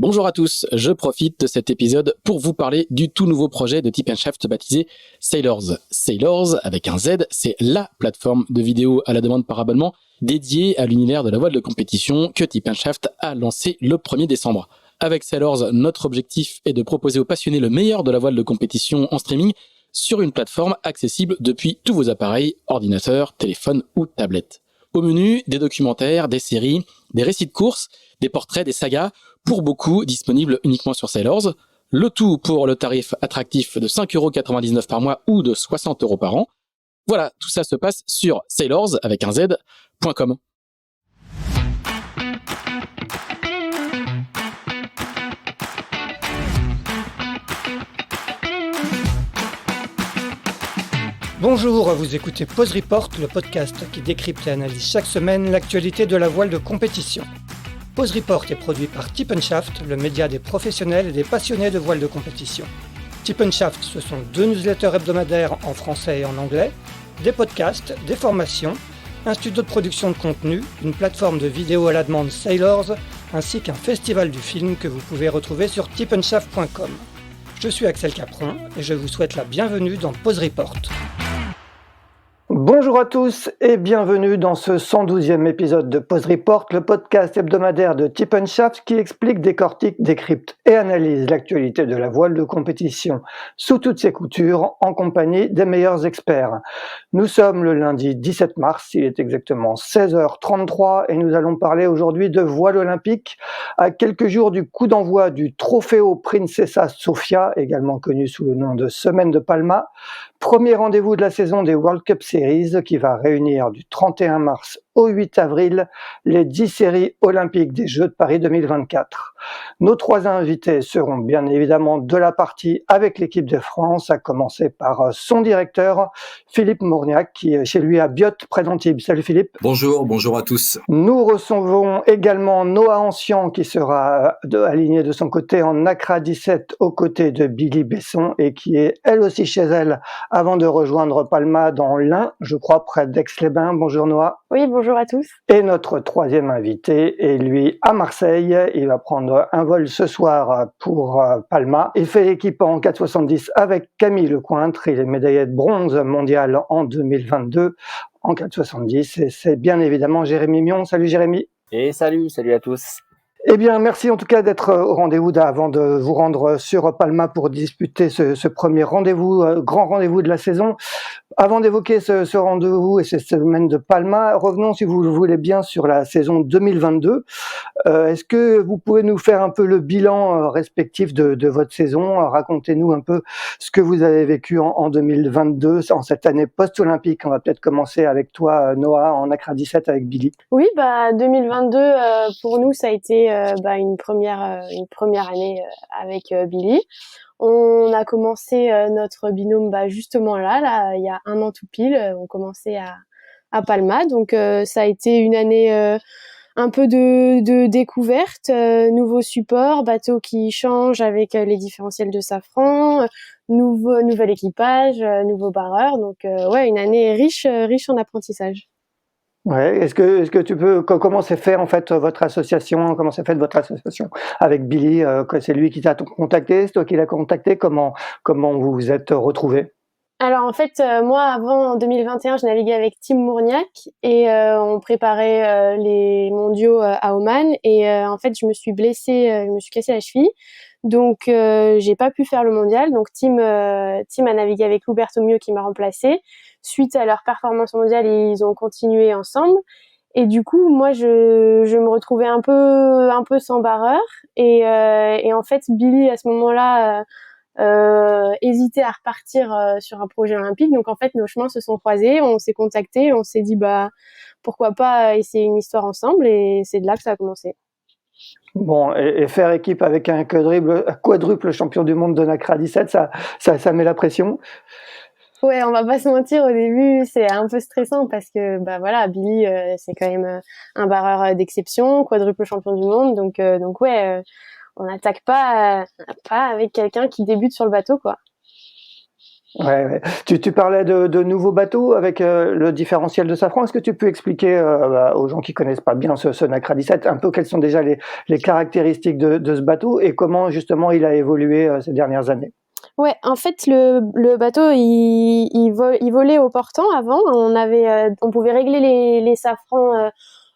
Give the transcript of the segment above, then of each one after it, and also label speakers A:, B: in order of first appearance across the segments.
A: Bonjour à tous, je profite de cet épisode pour vous parler du tout nouveau projet de Tip & Shaft baptisé Sailors. Sailors, avec un Z, c'est la plateforme de vidéo à la demande par abonnement dédiée à l'univers de la voile de compétition que Tip & Shaft a lancé le 1er décembre. Avec Sailors, notre objectif est de proposer aux passionnés le meilleur de la voile de compétition en streaming sur une plateforme accessible depuis tous vos appareils, ordinateurs, téléphones ou tablettes. Au menu, des documentaires, des séries, des récits de courses, des portraits, des sagas, pour beaucoup disponibles uniquement sur Sailors. Le tout pour le tarif attractif de 5,99€ par mois ou de 60€ par an. Voilà, tout ça se passe sur sailors, avec un Z.com.
B: Bonjour, vous écoutez Pause Report, le podcast qui décrypte et analyse chaque semaine l'actualité de la voile de compétition. Pause Report est produit par Tip & Shaft, le média des professionnels et des passionnés de voile de compétition. Tip & Shaft, ce sont 2 newsletters hebdomadaires en français et en anglais, des podcasts, des formations, un studio de production de contenu, une plateforme de vidéo à la demande Sailors, ainsi qu'un festival du film que vous pouvez retrouver sur tipandshaft.com. Je suis Axel Capron et je vous souhaite la bienvenue dans Pause Report. Bonjour à tous et bienvenue dans ce 112e épisode de Pause Report, le podcast hebdomadaire de Tip & Shaft qui explique, décortique, décrypte et analyse l'actualité de la voile de compétition sous toutes ses coutures en compagnie des meilleurs experts. Nous sommes le lundi 17 mars, il est exactement 16h33 et nous allons parler aujourd'hui de voile olympique à quelques jours du coup d'envoi du Trofeo Princesa Sofia, également connu sous le nom de Semaine de Palma. Premier rendez-vous de la saison des World Cup Series qui va réunir du 31 mars au 8 avril les 10 séries olympiques des Jeux de Paris 2024. Nos 3 invités seront bien évidemment de la partie avec l'équipe de France, à commencer par son directeur, Philippe Mourniac, qui est chez lui à Biot, près d'Antibes. Salut Philippe.
C: Bonjour à tous.
B: Nous recevons également Noah Ancian, qui sera aligné de son côté en Accra 17 aux côtés de Billy Besson et qui est elle aussi chez elle avant de rejoindre Palma dans l'Ain, je crois près d'Aix-les-Bains. Bonjour Noah.
D: Oui, bonjour à tous.
B: Et notre troisième invité est lui à Marseille. Il va prendre un vol ce soir pour Palma. Il fait l'équipe en 4,70 avec Camille Lecointre. Il est médaillé de bronze mondial en 2022 en 4,70. Et c'est bien évidemment Jérémy Mion. Salut Jérémy.
E: Et salut à tous.
B: Eh bien, merci en tout cas d'être au rendez-vous avant de vous rendre sur Palma pour disputer ce premier rendez-vous, grand rendez-vous de la saison. Avant d'évoquer ce rendez-vous et cette semaine de Palma, revenons, si vous le voulez bien, sur la saison 2022. Est-ce que vous pouvez nous faire un peu le bilan respectif de votre saison? Racontez-nous un peu ce que vous avez vécu en 2022, en cette année post-olympique. On va peut-être commencer avec toi, Noah, en Accra 17 avec Billy.
D: Oui, 2022, pour nous, ça a été une première année avec Billy. On a commencé notre binôme justement là, il y a un an tout pile. On commençait à Palma, donc ça a été une année un peu de découverte, nouveau support, bateau qui change avec les différentiels de Safran, nouvel équipage, nouveau barreur, donc une année riche en apprentissage.
B: Ouais, est-ce que tu peux comment s'est fait en fait votre association avec Billy, que c'est lui qui t'a contacté, c'est toi qui l'as contacté, comment vous vous êtes retrouvés?
D: Alors en fait, moi avant en 2021, je naviguais avec Tim Mourniac et on préparait les mondiaux à Oman et en fait je me suis blessée, je me suis cassé la cheville. Donc j'ai pas pu faire le mondial. Donc Tim a navigué avec Lou Bertomeu qui m'a remplacée. Suite à leur performance mondiale, ils ont continué ensemble. Et du coup, moi je me retrouvais un peu sans barreur et en fait Billy à ce moment-là hésitait à repartir sur un projet olympique. Donc en fait nos chemins se sont croisés, on s'est contactés, on s'est dit pourquoi pas essayer une histoire ensemble et c'est de là que ça a commencé.
B: Bon, et faire équipe avec un quadruple champion du monde de Accra 17, ça met la pression.
D: Ouais, on va pas se mentir, au début, c'est un peu stressant parce que, Billy, c'est quand même un barreur d'exception, quadruple champion du monde, donc on n'attaque pas avec quelqu'un qui débute sur le bateau, quoi.
B: Ouais. Tu parlais de nouveaux bateaux avec le différentiel de Safran. Est-ce que tu peux expliquer aux gens qui connaissent pas bien ce Nacra 17 un peu quelles sont déjà les caractéristiques de ce bateau et comment justement il a évolué ces dernières années?
D: Ouais, en fait, le bateau, il volait au portant avant. On pouvait régler les safrans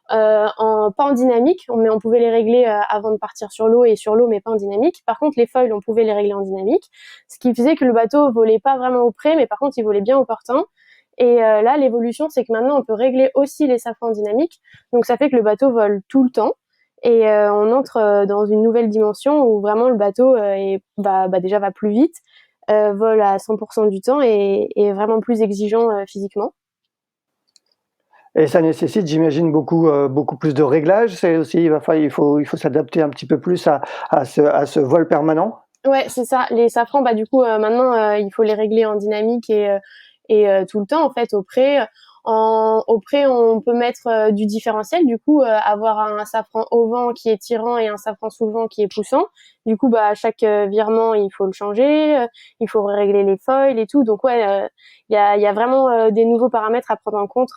D: pas en dynamique, mais on pouvait les régler avant de partir sur l'eau et sur l'eau, mais pas en dynamique. Par contre, les foils, on pouvait les régler en dynamique, ce qui faisait que le bateau volait pas vraiment au près, mais par contre, il volait bien au portant. Et là, l'évolution, c'est que maintenant, on peut régler aussi les safrans en dynamique. Donc, ça fait que le bateau vole tout le temps. Et on entre dans une nouvelle dimension où vraiment le bateau déjà va plus vite, vole à 100% du temps et est vraiment plus exigeant physiquement.
B: Et ça nécessite, j'imagine, beaucoup plus de réglages. C'est aussi, il faut s'adapter un petit peu plus à ce vol permanent.
D: Ouais, c'est ça. Les safrans, du coup, maintenant, il faut les régler en dynamique et tout le temps, en fait, au près. Au près, on peut mettre du différentiel, du coup, avoir un safran au vent qui est tirant et un safran sous le vent qui est poussant. Du coup, à chaque virement, il faut le changer, il faut régler les foils et tout. Donc, ouais, il y a vraiment des nouveaux paramètres à prendre en compte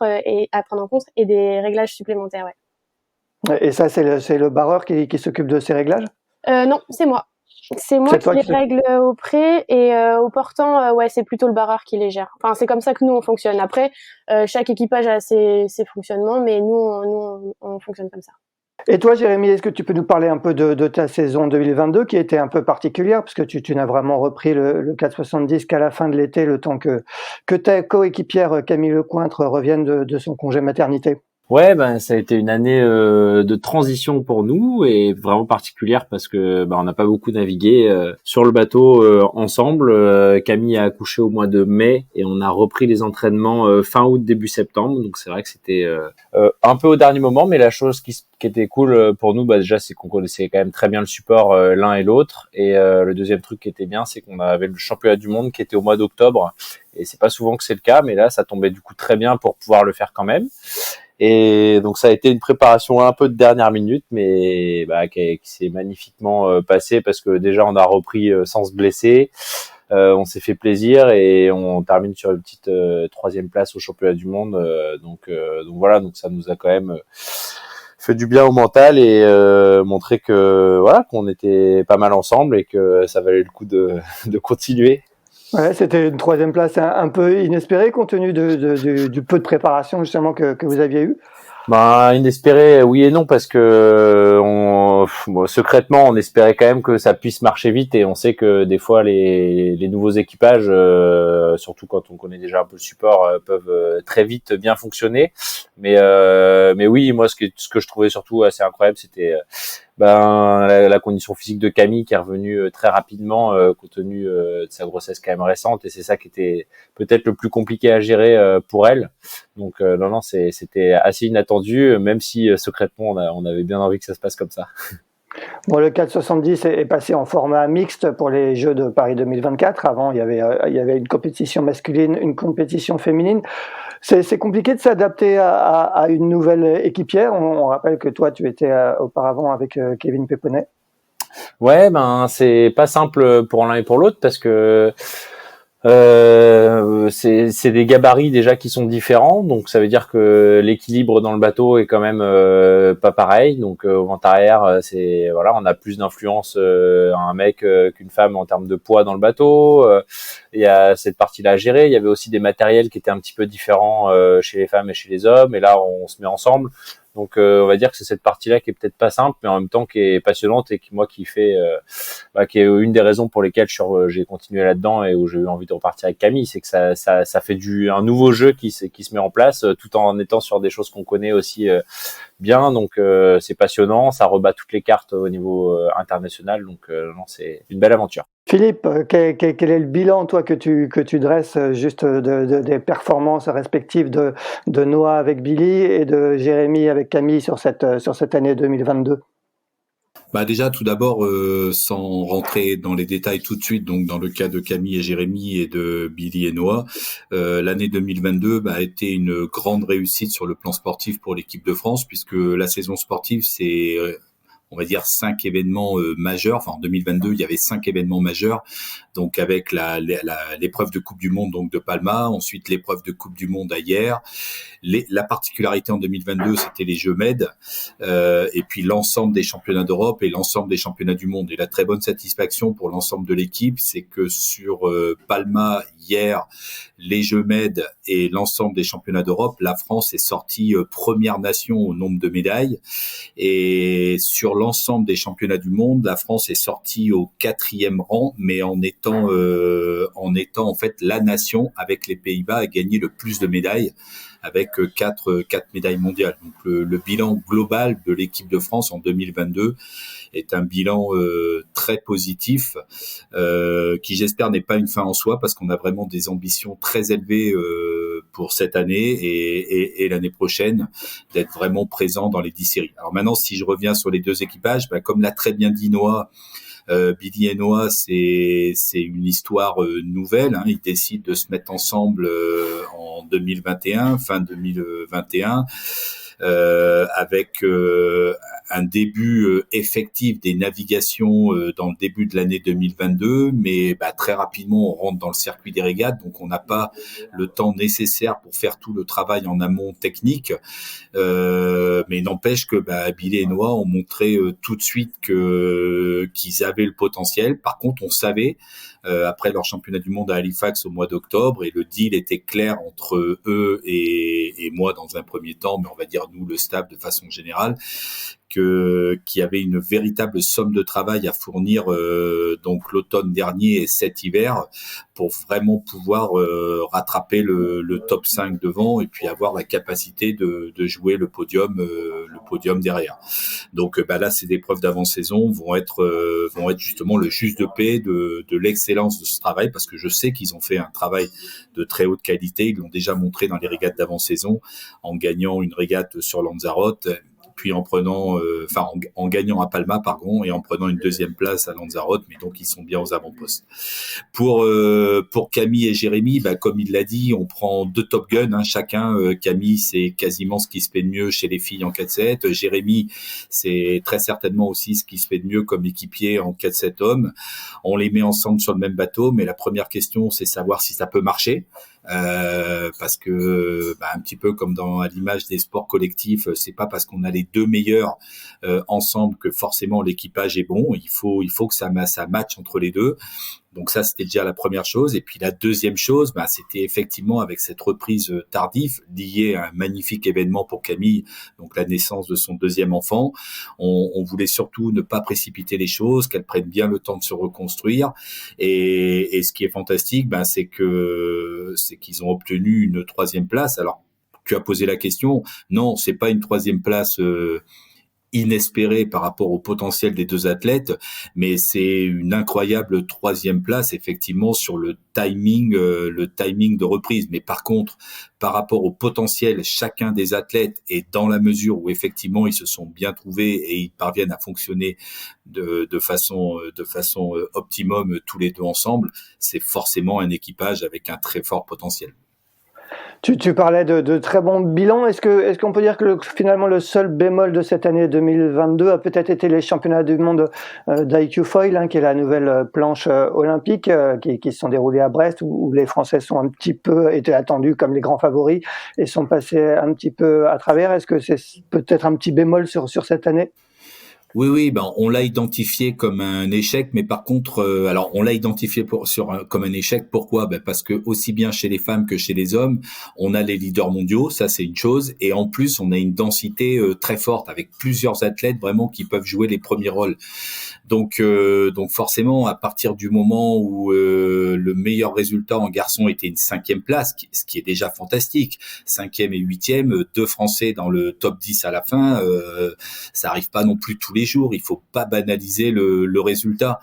D: et des réglages supplémentaires, ouais.
B: Et ça, c'est le barreur qui s'occupe de ces réglages?
D: Non, c'est moi. C'est moi
B: C'est
D: qui
B: toi
D: les
B: qui
D: règle au près et au portant, ouais, c'est plutôt le barreur qui les gère. Enfin, c'est comme ça que nous, on fonctionne. Après, chaque équipage a ses fonctionnements, mais on fonctionne comme ça.
B: Et toi, Jérémy, est-ce que tu peux nous parler un peu de ta saison 2022 qui était un peu particulière parce que tu n'as vraiment repris le 470 qu'à la fin de l'été, le temps que ta coéquipière Camille Lecointre revienne de son congé maternité?
E: Ouais, ça a été une année de transition pour nous et vraiment particulière parce que on n'a pas beaucoup navigué sur le bateau ensemble. Camille a accouché au mois de mai et on a repris les entraînements fin août début septembre. Donc c'est vrai que c'était un peu au dernier moment, mais la chose qui était cool pour nous, déjà c'est qu'on connaissait quand même très bien le support l'un et l'autre. Et le deuxième truc qui était bien, c'est qu'on avait le championnat du monde qui était au mois d'octobre. Et c'est pas souvent que c'est le cas, mais là ça tombait du coup très bien pour pouvoir le faire quand même. Et donc ça a été une préparation un peu de dernière minute, mais qui s'est magnifiquement passée parce que déjà on a repris sans se blesser, on s'est fait plaisir et on termine sur une petite troisième place au championnat du monde. Donc voilà, donc ça nous a quand même fait du bien au mental et montré que voilà qu'on était pas mal ensemble et que ça valait le coup de continuer.
B: Ouais, c'était une troisième place un peu inespérée compte tenu du peu de préparation justement que vous aviez eu.
E: Inespéré, oui et non, parce que secrètement, on espérait quand même que ça puisse marcher vite, et on sait que des fois les nouveaux équipages, surtout quand on connaît déjà un peu le support, peuvent très vite bien fonctionner. Mais oui, moi ce que je trouvais surtout assez incroyable, c'était la condition physique de Camille qui est revenue très rapidement compte tenu de sa grossesse quand même récente, et c'est ça qui était peut-être le plus compliqué à gérer pour elle. Donc non, c'était assez inattendu, même si secrètement on avait bien envie que ça se passe comme ça.
B: Bon, le 470 est passé en format mixte pour les Jeux de Paris 2024. Avant, il y avait une compétition masculine, une compétition féminine. C'est compliqué de s'adapter à une nouvelle équipière. On rappelle que toi, tu étais auparavant avec Kevin Péponnet.
E: Ouais, c'est pas simple pour l'un et pour l'autre parce que c'est des gabarits déjà qui sont différents, donc ça veut dire que l'équilibre dans le bateau est quand même pas pareil. Donc au vent arrière, on a plus d'influence à un mec qu'une femme en termes de poids dans le bateau. Il y a cette partie-là à gérer. Il y avait aussi des matériels qui étaient un petit peu différents chez les femmes et chez les hommes, et là on se met ensemble. Donc on va dire que c'est cette partie-là qui est peut-être pas simple, mais en même temps qui est passionnante et qui est une des raisons pour lesquelles j'ai continué là-dedans et où j'ai eu envie de repartir avec Camille, c'est que ça fait un nouveau jeu qui se met en place tout en étant sur des choses qu'on connaît aussi bien. Donc c'est passionnant, ça rebat toutes les cartes au niveau international. Donc non, c'est une belle aventure.
B: Philippe, quel est le bilan, toi, que tu dresses juste des performances respectives de Noah avec Billy et de Jérémy avec Camille sur cette année 2022?
C: Déjà, tout d'abord, sans rentrer dans les détails tout de suite, donc dans le cas de Camille et Jérémy et de Billy et Noah, l'année 2022 a été une grande réussite sur le plan sportif pour l'équipe de France, puisque la saison sportive s'est on va dire 5 événements majeurs. Enfin, en 2022, il y avait 5 événements majeurs. Donc avec l'épreuve de Coupe du Monde donc de Palma, ensuite l'épreuve de Coupe du Monde à Hyères. La particularité en 2022, c'était les Jeux Med, et puis l'ensemble des championnats d'Europe et l'ensemble des championnats du monde. Et la très bonne satisfaction pour l'ensemble de l'équipe, c'est que sur Palma, Hyères, les Jeux Med et l'ensemble des championnats d'Europe, la France est sortie première nation au nombre de médailles. Et sur l'ensemble des championnats du monde, la France est sortie au 4e rang, mais en étant en fait la nation avec les Pays-Bas à gagner le plus de médailles, avec 4 médailles mondiales. Donc le bilan global de l'équipe de France en 2022 est un bilan très positif, qui j'espère n'est pas une fin en soi, parce qu'on a vraiment des ambitions très élevées pour cette année et l'année prochaine, d'être vraiment présent dans les 10 séries. Alors maintenant, si je reviens sur les 2 équipages, comme l'a très bien dit Noah, Billy et Noah, c'est une histoire nouvelle. Ils décident de se mettre ensemble en 2021, fin 2021, avec un début effectif des navigations dans le début de l'année 2022, mais très rapidement on rentre dans le circuit des régates, donc on n'a pas le temps nécessaire pour faire tout le travail en amont technique, mais n'empêche que Billy et Noah ont montré tout de suite qu'ils avaient le potentiel. Par contre, on savait après leur championnat du monde à Halifax au mois d'octobre, et le deal était clair entre eux et moi dans un premier temps, mais on va dire nous, le staff de façon générale, qu'il y avait une véritable somme de travail à fournir donc l'automne dernier et cet hiver, pour vraiment pouvoir rattraper le top 5 devant, et puis avoir la capacité de jouer le podium derrière. Donc là, ces épreuves d'avant-saison vont être justement le juste de paix de l'excellence de ce travail, parce que je sais qu'ils ont fait un travail de très haute qualité. Ils l'ont déjà montré dans les régates d'avant-saison, en gagnant une régate sur Lanzarote, puis en gagnant à Palma, et en prenant une 2e place à Lanzarote, mais donc ils sont bien aux avant-postes. Pour Camille et Jérémy, comme il l'a dit, on prend 2 Top Gun, chacun. Camille, c'est quasiment ce qui se fait de mieux chez les filles en 4-7. Jérémy, c'est très certainement aussi ce qui se fait de mieux comme équipier en 4-7 hommes. On les met ensemble sur le même bateau, mais la première question, c'est savoir si ça peut marcher. Parce que un petit peu comme à l'image des sports collectifs, c'est pas parce qu'on a les 2 meilleurs ensemble que forcément l'équipage est bon. Il faut que ça matche entre les deux. Donc ça, c'était déjà la première chose. Et puis la deuxième chose, c'était effectivement avec cette reprise tardive liée à un magnifique événement pour Camille, donc la naissance de son 2e enfant. On voulait surtout ne pas précipiter les choses, qu'elle prenne bien le temps de se reconstruire. Et ce qui est fantastique, c'est qu'ils ont obtenu une 3e place. Alors, tu as posé la question. Non, c'est pas une 3e place inespéré par rapport au potentiel des 2 athlètes, mais c'est une incroyable 3e place effectivement sur le timing de reprise. Mais par contre, par rapport au potentiel chacun des athlètes, et dans la mesure où effectivement ils se sont bien trouvés et ils parviennent à fonctionner de façon optimum tous les 2 ensemble, c'est forcément un équipage avec un très fort potentiel.
B: Tu parlais de très bons bilans. Est-ce qu'on peut dire que finalement le seul bémol de cette année 2022 a peut-être été les championnats du monde d'IQ Foil, qui est la nouvelle planche olympique, qui se sont déroulés à Brest, où les Français sont un petit peu étaient attendus comme les grands favoris et sont passés un petit peu à travers. Est-ce que c'est peut-être un petit bémol sur cette année?
C: Oui, on l'a identifié comme un échec, mais par contre, alors on l'a identifié comme un échec. Pourquoi ? Parce que aussi bien chez les femmes que chez les hommes, on a les leaders mondiaux, ça c'est une chose, et en plus on a une densité très forte avec plusieurs athlètes vraiment qui peuvent jouer les premiers rôles. Donc forcément, à partir du moment où le meilleur résultat en garçon était une 5e place, ce qui est déjà fantastique, 5e et 8e, 2 Français dans le top 10 à la fin, ça arrive pas non plus tous les jours. Il faut pas banaliser le résultat,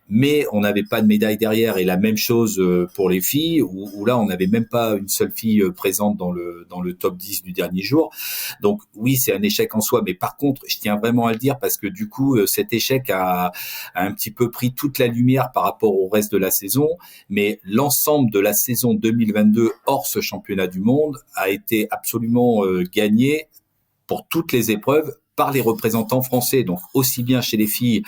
C: mais on n'avait pas de médaille derrière. Et la même chose pour les filles, où là on n'avait même pas une seule fille présente dans le top 10 du dernier jour. Donc oui, c'est un échec en soi, mais par contre, je tiens vraiment à le dire parce que du coup, cet échec a un petit peu pris toute la lumière par rapport au reste de la saison, mais l'ensemble de la saison 2022 hors ce championnat du monde a été absolument gagné pour toutes les épreuves par les représentants français, donc aussi bien chez les filles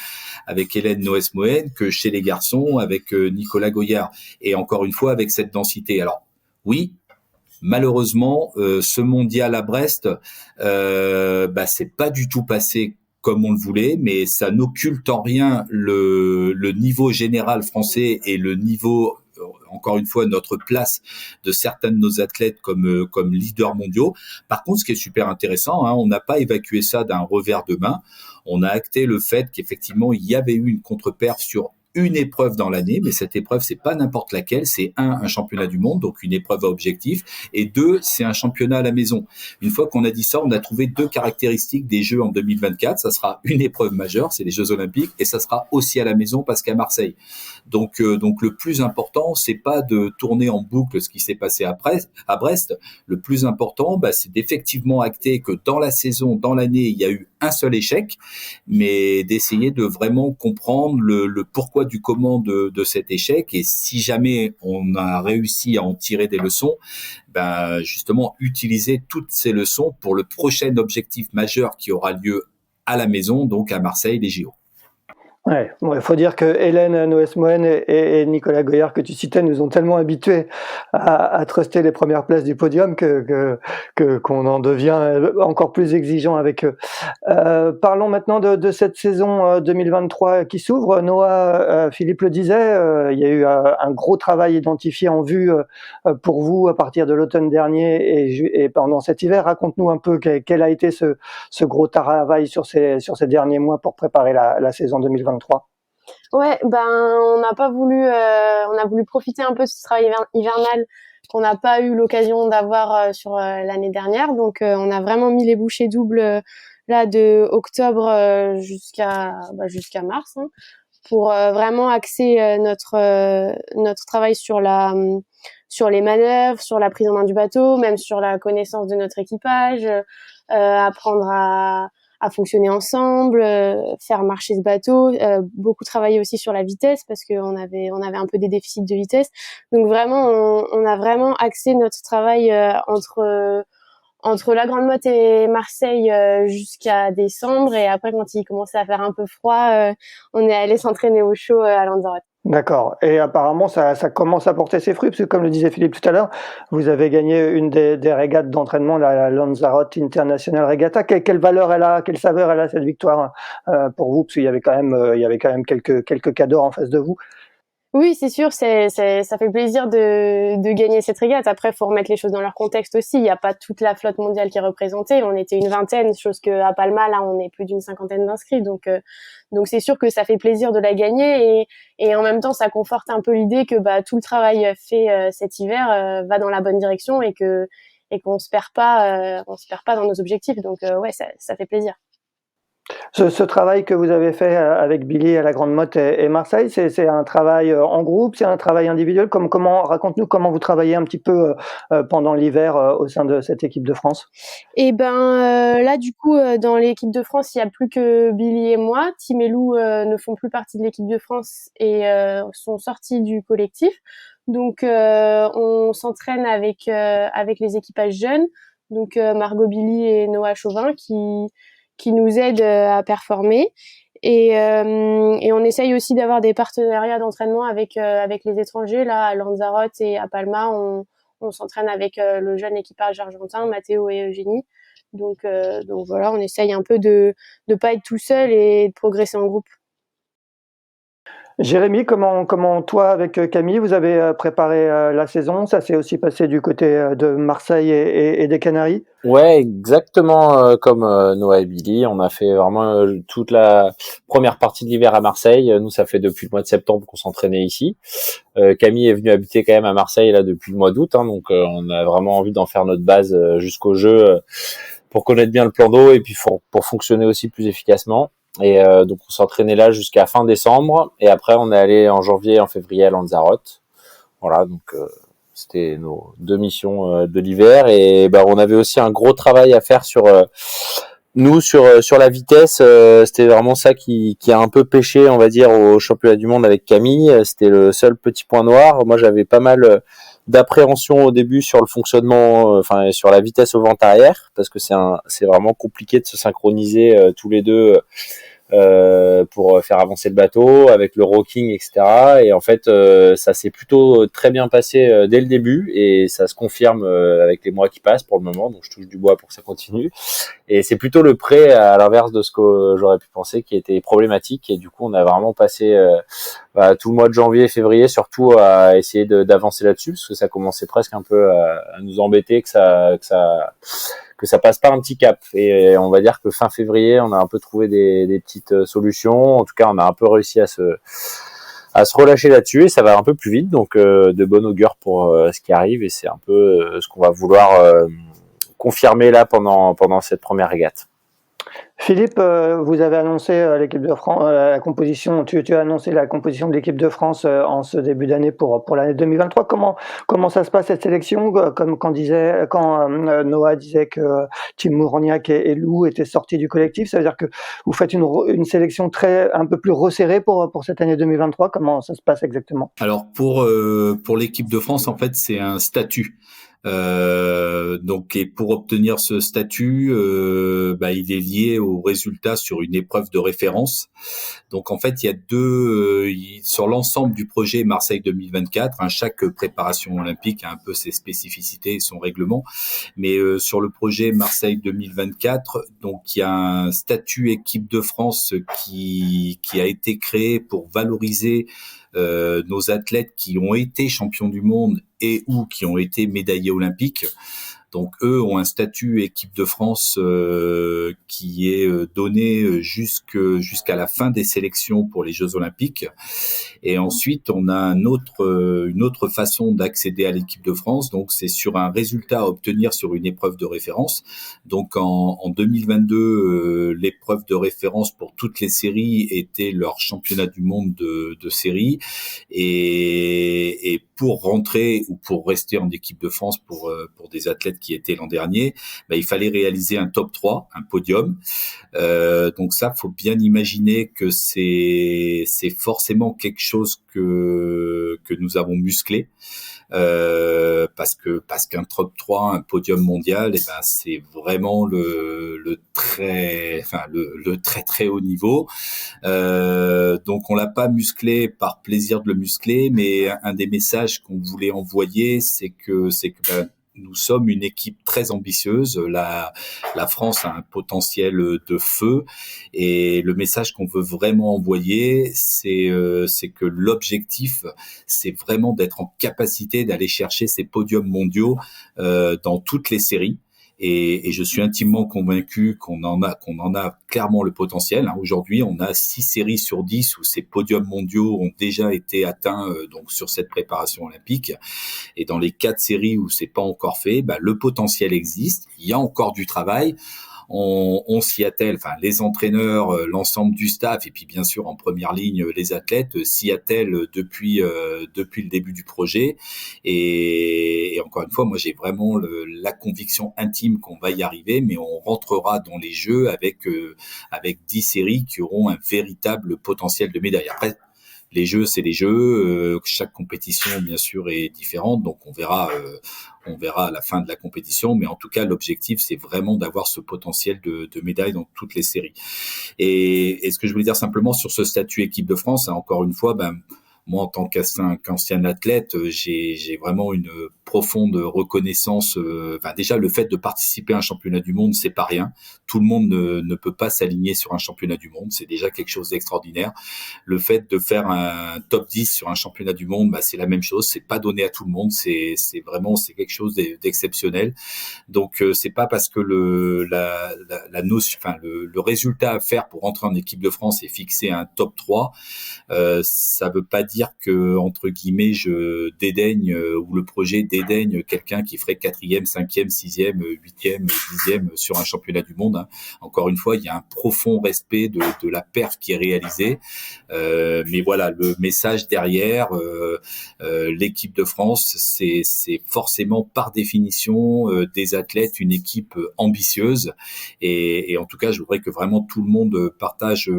C: avec Hélène Noës-Mohen que chez les garçons avec Nicolas Goyard, et encore une fois avec cette densité. Alors oui, malheureusement, ce mondial à Brest, c'est pas du tout passé comme on le voulait, mais ça n'occulte en rien le niveau général français et le niveau, encore une fois, notre place de certains de nos athlètes comme leaders mondiaux. Par contre, ce qui est super intéressant, on n'a pas évacué ça d'un revers de main. On a acté le fait qu'effectivement, il y avait eu une contre-perf sur une épreuve dans l'année, mais cette épreuve, c'est pas n'importe laquelle, c'est un championnat du monde, donc une épreuve à objectif, et 2, c'est un championnat à la maison. Une fois qu'on a dit ça, on a trouvé 2 caractéristiques des Jeux en 2024, ça sera une épreuve majeure, c'est les Jeux Olympiques, et ça sera aussi à la maison parce qu'à Marseille. Donc le plus important, c'est pas de tourner en boucle ce qui s'est passé à Brest. Le plus important, c'est d'effectivement acter que dans la saison, dans l'année, il y a eu un seul échec, mais d'essayer de vraiment comprendre le pourquoi du comment de cet échec, et si jamais on a réussi à en tirer des leçons, justement utiliser toutes ces leçons pour le prochain objectif majeur qui aura lieu à la maison, donc à Marseille, les JO.
B: Ouais, il faut dire que Hélène Noës-Mohen et Nicolas Goyard que tu citais nous ont tellement habitués à truster les premières places du podium qu'on en devient encore plus exigeant avec eux. Parlons maintenant de cette saison 2023 qui s'ouvre. Noah, Philippe le disait, il y a eu un gros travail identifié en vue pour vous à partir de l'automne dernier et pendant cet hiver. Raconte-nous un peu quel a été ce gros travail sur ces derniers mois pour préparer la saison 2023.
D: Ouais, on n'a pas voulu, on a voulu profiter un peu de ce travail hivernal qu'on n'a pas eu l'occasion d'avoir sur l'année dernière. Donc, on a vraiment mis les bouchées doubles là de octobre jusqu'à mars, pour vraiment axer notre travail sur les manœuvres, sur la prise en main du bateau, même sur la connaissance de notre équipage, apprendre à fonctionner ensemble, faire marcher ce bateau, beaucoup travailler aussi sur la vitesse parce qu'on avait un peu des déficits de vitesse. Donc vraiment, on a vraiment axé notre travail entre la Grande Motte et Marseille jusqu'à décembre, et après quand il commençait à faire un peu froid, on est allé s'entraîner au chaud à Lanzarote.
B: D'accord. Et apparemment, ça commence à porter ses fruits, parce que comme le disait Philippe tout à l'heure, vous avez gagné une des régates d'entraînement, la Lanzarote International Regatta. Quelle valeur elle a, quelle saveur elle a cette victoire pour vous, parce qu'il y avait quand même quelques cadeaux en face de vous.
D: Oui, c'est sûr, ça fait plaisir de gagner cette régate. Après, faut remettre les choses dans leur contexte aussi. Il n'y a pas toute la flotte mondiale qui est représentée. On était une vingtaine, chose que à Palma, là, on est plus d'une cinquantaine d'inscrits. Donc c'est sûr que ça fait plaisir de la gagner, et en même temps, ça conforte un peu l'idée que tout le travail fait cet hiver va dans la bonne direction, et qu'on se perd pas dans nos objectifs. Donc ouais, ça fait plaisir.
B: Ce travail que vous avez fait avec Billy à la Grande Motte et Marseille, c'est un travail en groupe, c'est un travail individuel. Raconte-nous comment vous travaillez un petit peu pendant l'hiver au sein de cette équipe de France.
D: Et là, du coup, dans l'équipe de France, il n'y a plus que Billy et moi. Tim et Lou ne font plus partie de l'équipe de France et sont sortis du collectif. Donc, on s'entraîne avec les équipages jeunes, donc Margot Billy et Noah Chauvin, qui nous aident à performer, et on essaye aussi d'avoir des partenariats d'entraînement avec les étrangers. Là, à Lanzarote et à Palma, on s'entraîne avec le jeune équipage argentin, Matteo et Eugénie. Donc voilà, on essaye un peu de pas être tout seul et de progresser en groupe.
B: Jérémy, comment toi, avec Camille, vous avez préparé la saison? Ça s'est aussi passé du côté de Marseille et des Canaries?
E: Ouais, exactement comme Noah et Billy. On a fait vraiment toute la première partie de l'hiver à Marseille. Nous, ça fait depuis le mois de septembre qu'on s'entraînait ici. Camille est venue habiter quand même à Marseille là depuis le mois d'août, donc on a vraiment envie d'en faire notre base jusqu'au jeu pour connaître bien le plan d'eau et puis pour fonctionner aussi plus efficacement. Et donc on s'entraînait là jusqu'à fin décembre, et après on est allé en janvier et en février à Lanzarote. Voilà, donc c'était nos 2 missions de l'hiver, et on avait aussi un gros travail à faire sur la vitesse. C'était vraiment ça qui a un peu pêché, on va dire, au championnat du monde avec Camille. C'était le seul petit point noir. Moi, j'avais pas mal d'appréhension au début sur le fonctionnement, enfin sur la vitesse au vent arrière, parce que c'est vraiment compliqué de se synchroniser tous les deux pour faire avancer le bateau avec le rocking, etc. Et en fait, ça s'est plutôt très bien passé dès le début et ça se confirme avec les mois qui passent pour le moment. Donc je touche du bois pour que ça continue. Et c'est plutôt le prêt, à l'inverse de ce que j'aurais pu penser, qui était problématique. Et du coup, on a vraiment passé tout le mois de janvier et février surtout à essayer d'avancer là-dessus, parce que ça commençait presque un peu à nous embêter que ça passe pas un petit cap. Et on va dire que fin février, on a un peu trouvé des petites solutions. En tout cas, on a un peu réussi à se relâcher là-dessus et ça va un peu plus vite. Donc, de bon augure pour ce qui arrive, et c'est un peu ce qu'on va vouloir confirmer là pendant cette première régate.
B: Philippe, vous avez annoncé l'équipe de France, la composition. Tu as annoncé la composition de l'équipe de France en ce début d'année pour l'année 2023. Comment ça se passe cette sélection? Comme quand Noah disait que Tim Mourniac et Lou étaient sortis du collectif, ça veut dire que vous faites une sélection un peu plus resserrée pour cette année 2023. Comment ça se passe exactement?
C: Alors pour l'équipe de France, en fait, c'est un statut. Donc, et pour obtenir ce statut, il est lié aux résultats sur une épreuve de référence. Donc, en fait, il y a sur l'ensemble du projet Marseille 2024. Chaque préparation olympique a un peu ses spécificités et son règlement. Mais sur le projet Marseille 2024, donc il y a un statut équipe de France qui a été créé pour valoriser nos athlètes qui ont été champions du monde et ou qui ont été médaillés olympiques. Donc eux ont un statut équipe de France qui est donné jusqu'à la fin des sélections pour les Jeux olympiques. Et ensuite, on a une autre façon d'accéder à l'équipe de France. Donc c'est sur un résultat à obtenir sur une épreuve de référence. Donc en 2022, l'épreuve de référence pour toutes les séries était leur championnat du monde de série. Et pour rentrer ou pour rester en équipe de France pour des athlètes qui étaient l'an dernier, il fallait réaliser un top 3, un podium. Donc ça, faut bien imaginer que c'est forcément quelque chose que nous avons musclé. Parce qu'un top 3, un podium mondial, c'est vraiment le très très haut niveau. Donc on l'a pas musclé par plaisir de le muscler, mais un des messages qu'on voulait envoyer, c'est que nous sommes une équipe très ambitieuse. La France a un potentiel de feu, et le message qu'on veut vraiment envoyer, c'est que l'objectif, c'est vraiment d'être en capacité d'aller chercher ces podiums mondiaux dans toutes les séries. Et je suis intimement convaincu qu'on en a clairement le potentiel. Aujourd'hui, on a 6 séries sur 10 où ces podiums mondiaux ont déjà été atteints donc sur cette préparation olympique. Et dans les 4 séries où c'est pas encore fait, le potentiel existe. Il y a encore du travail. On s'y attelle, les entraîneurs, l'ensemble du staff, et puis bien sûr en première ligne les athlètes s'y attellent depuis le début du projet. Et encore une fois, moi j'ai vraiment la conviction intime qu'on va y arriver, mais on rentrera dans les Jeux avec 10 séries qui auront un véritable potentiel de médaille. Après, les Jeux, c'est les Jeux. Chaque compétition, bien sûr, est différente. Donc, on verra à la fin de la compétition. Mais en tout cas, l'objectif, c'est vraiment d'avoir ce potentiel de médaille dans toutes les séries. Et ce que je voulais dire simplement sur ce statut équipe de France, encore une fois, moi, en tant qu'ancien athlète, j'ai vraiment une profonde reconnaissance. Déjà, le fait de participer à un championnat du monde, c'est pas rien. Tout le monde ne peut pas s'aligner sur un championnat du monde. C'est déjà quelque chose d'extraordinaire. Le fait de faire un top 10 sur un championnat du monde, c'est la même chose. C'est pas donné à tout le monde. C'est quelque chose d'exceptionnel. Donc, c'est pas parce que le résultat à faire pour entrer en équipe de France est fixé à un top 3, ça veut pas dire que, entre guillemets, je dédaigne ou le projet dédaigne quelqu'un qui ferait 4e, 5e, 6e, 8e, 10e sur un championnat du monde. Encore une fois, il y a un profond respect de la perf qui est réalisée. Mais voilà, le message derrière, l'équipe de France, c'est forcément par définition des athlètes, une équipe ambitieuse. Et en tout cas, je voudrais que vraiment tout le monde partage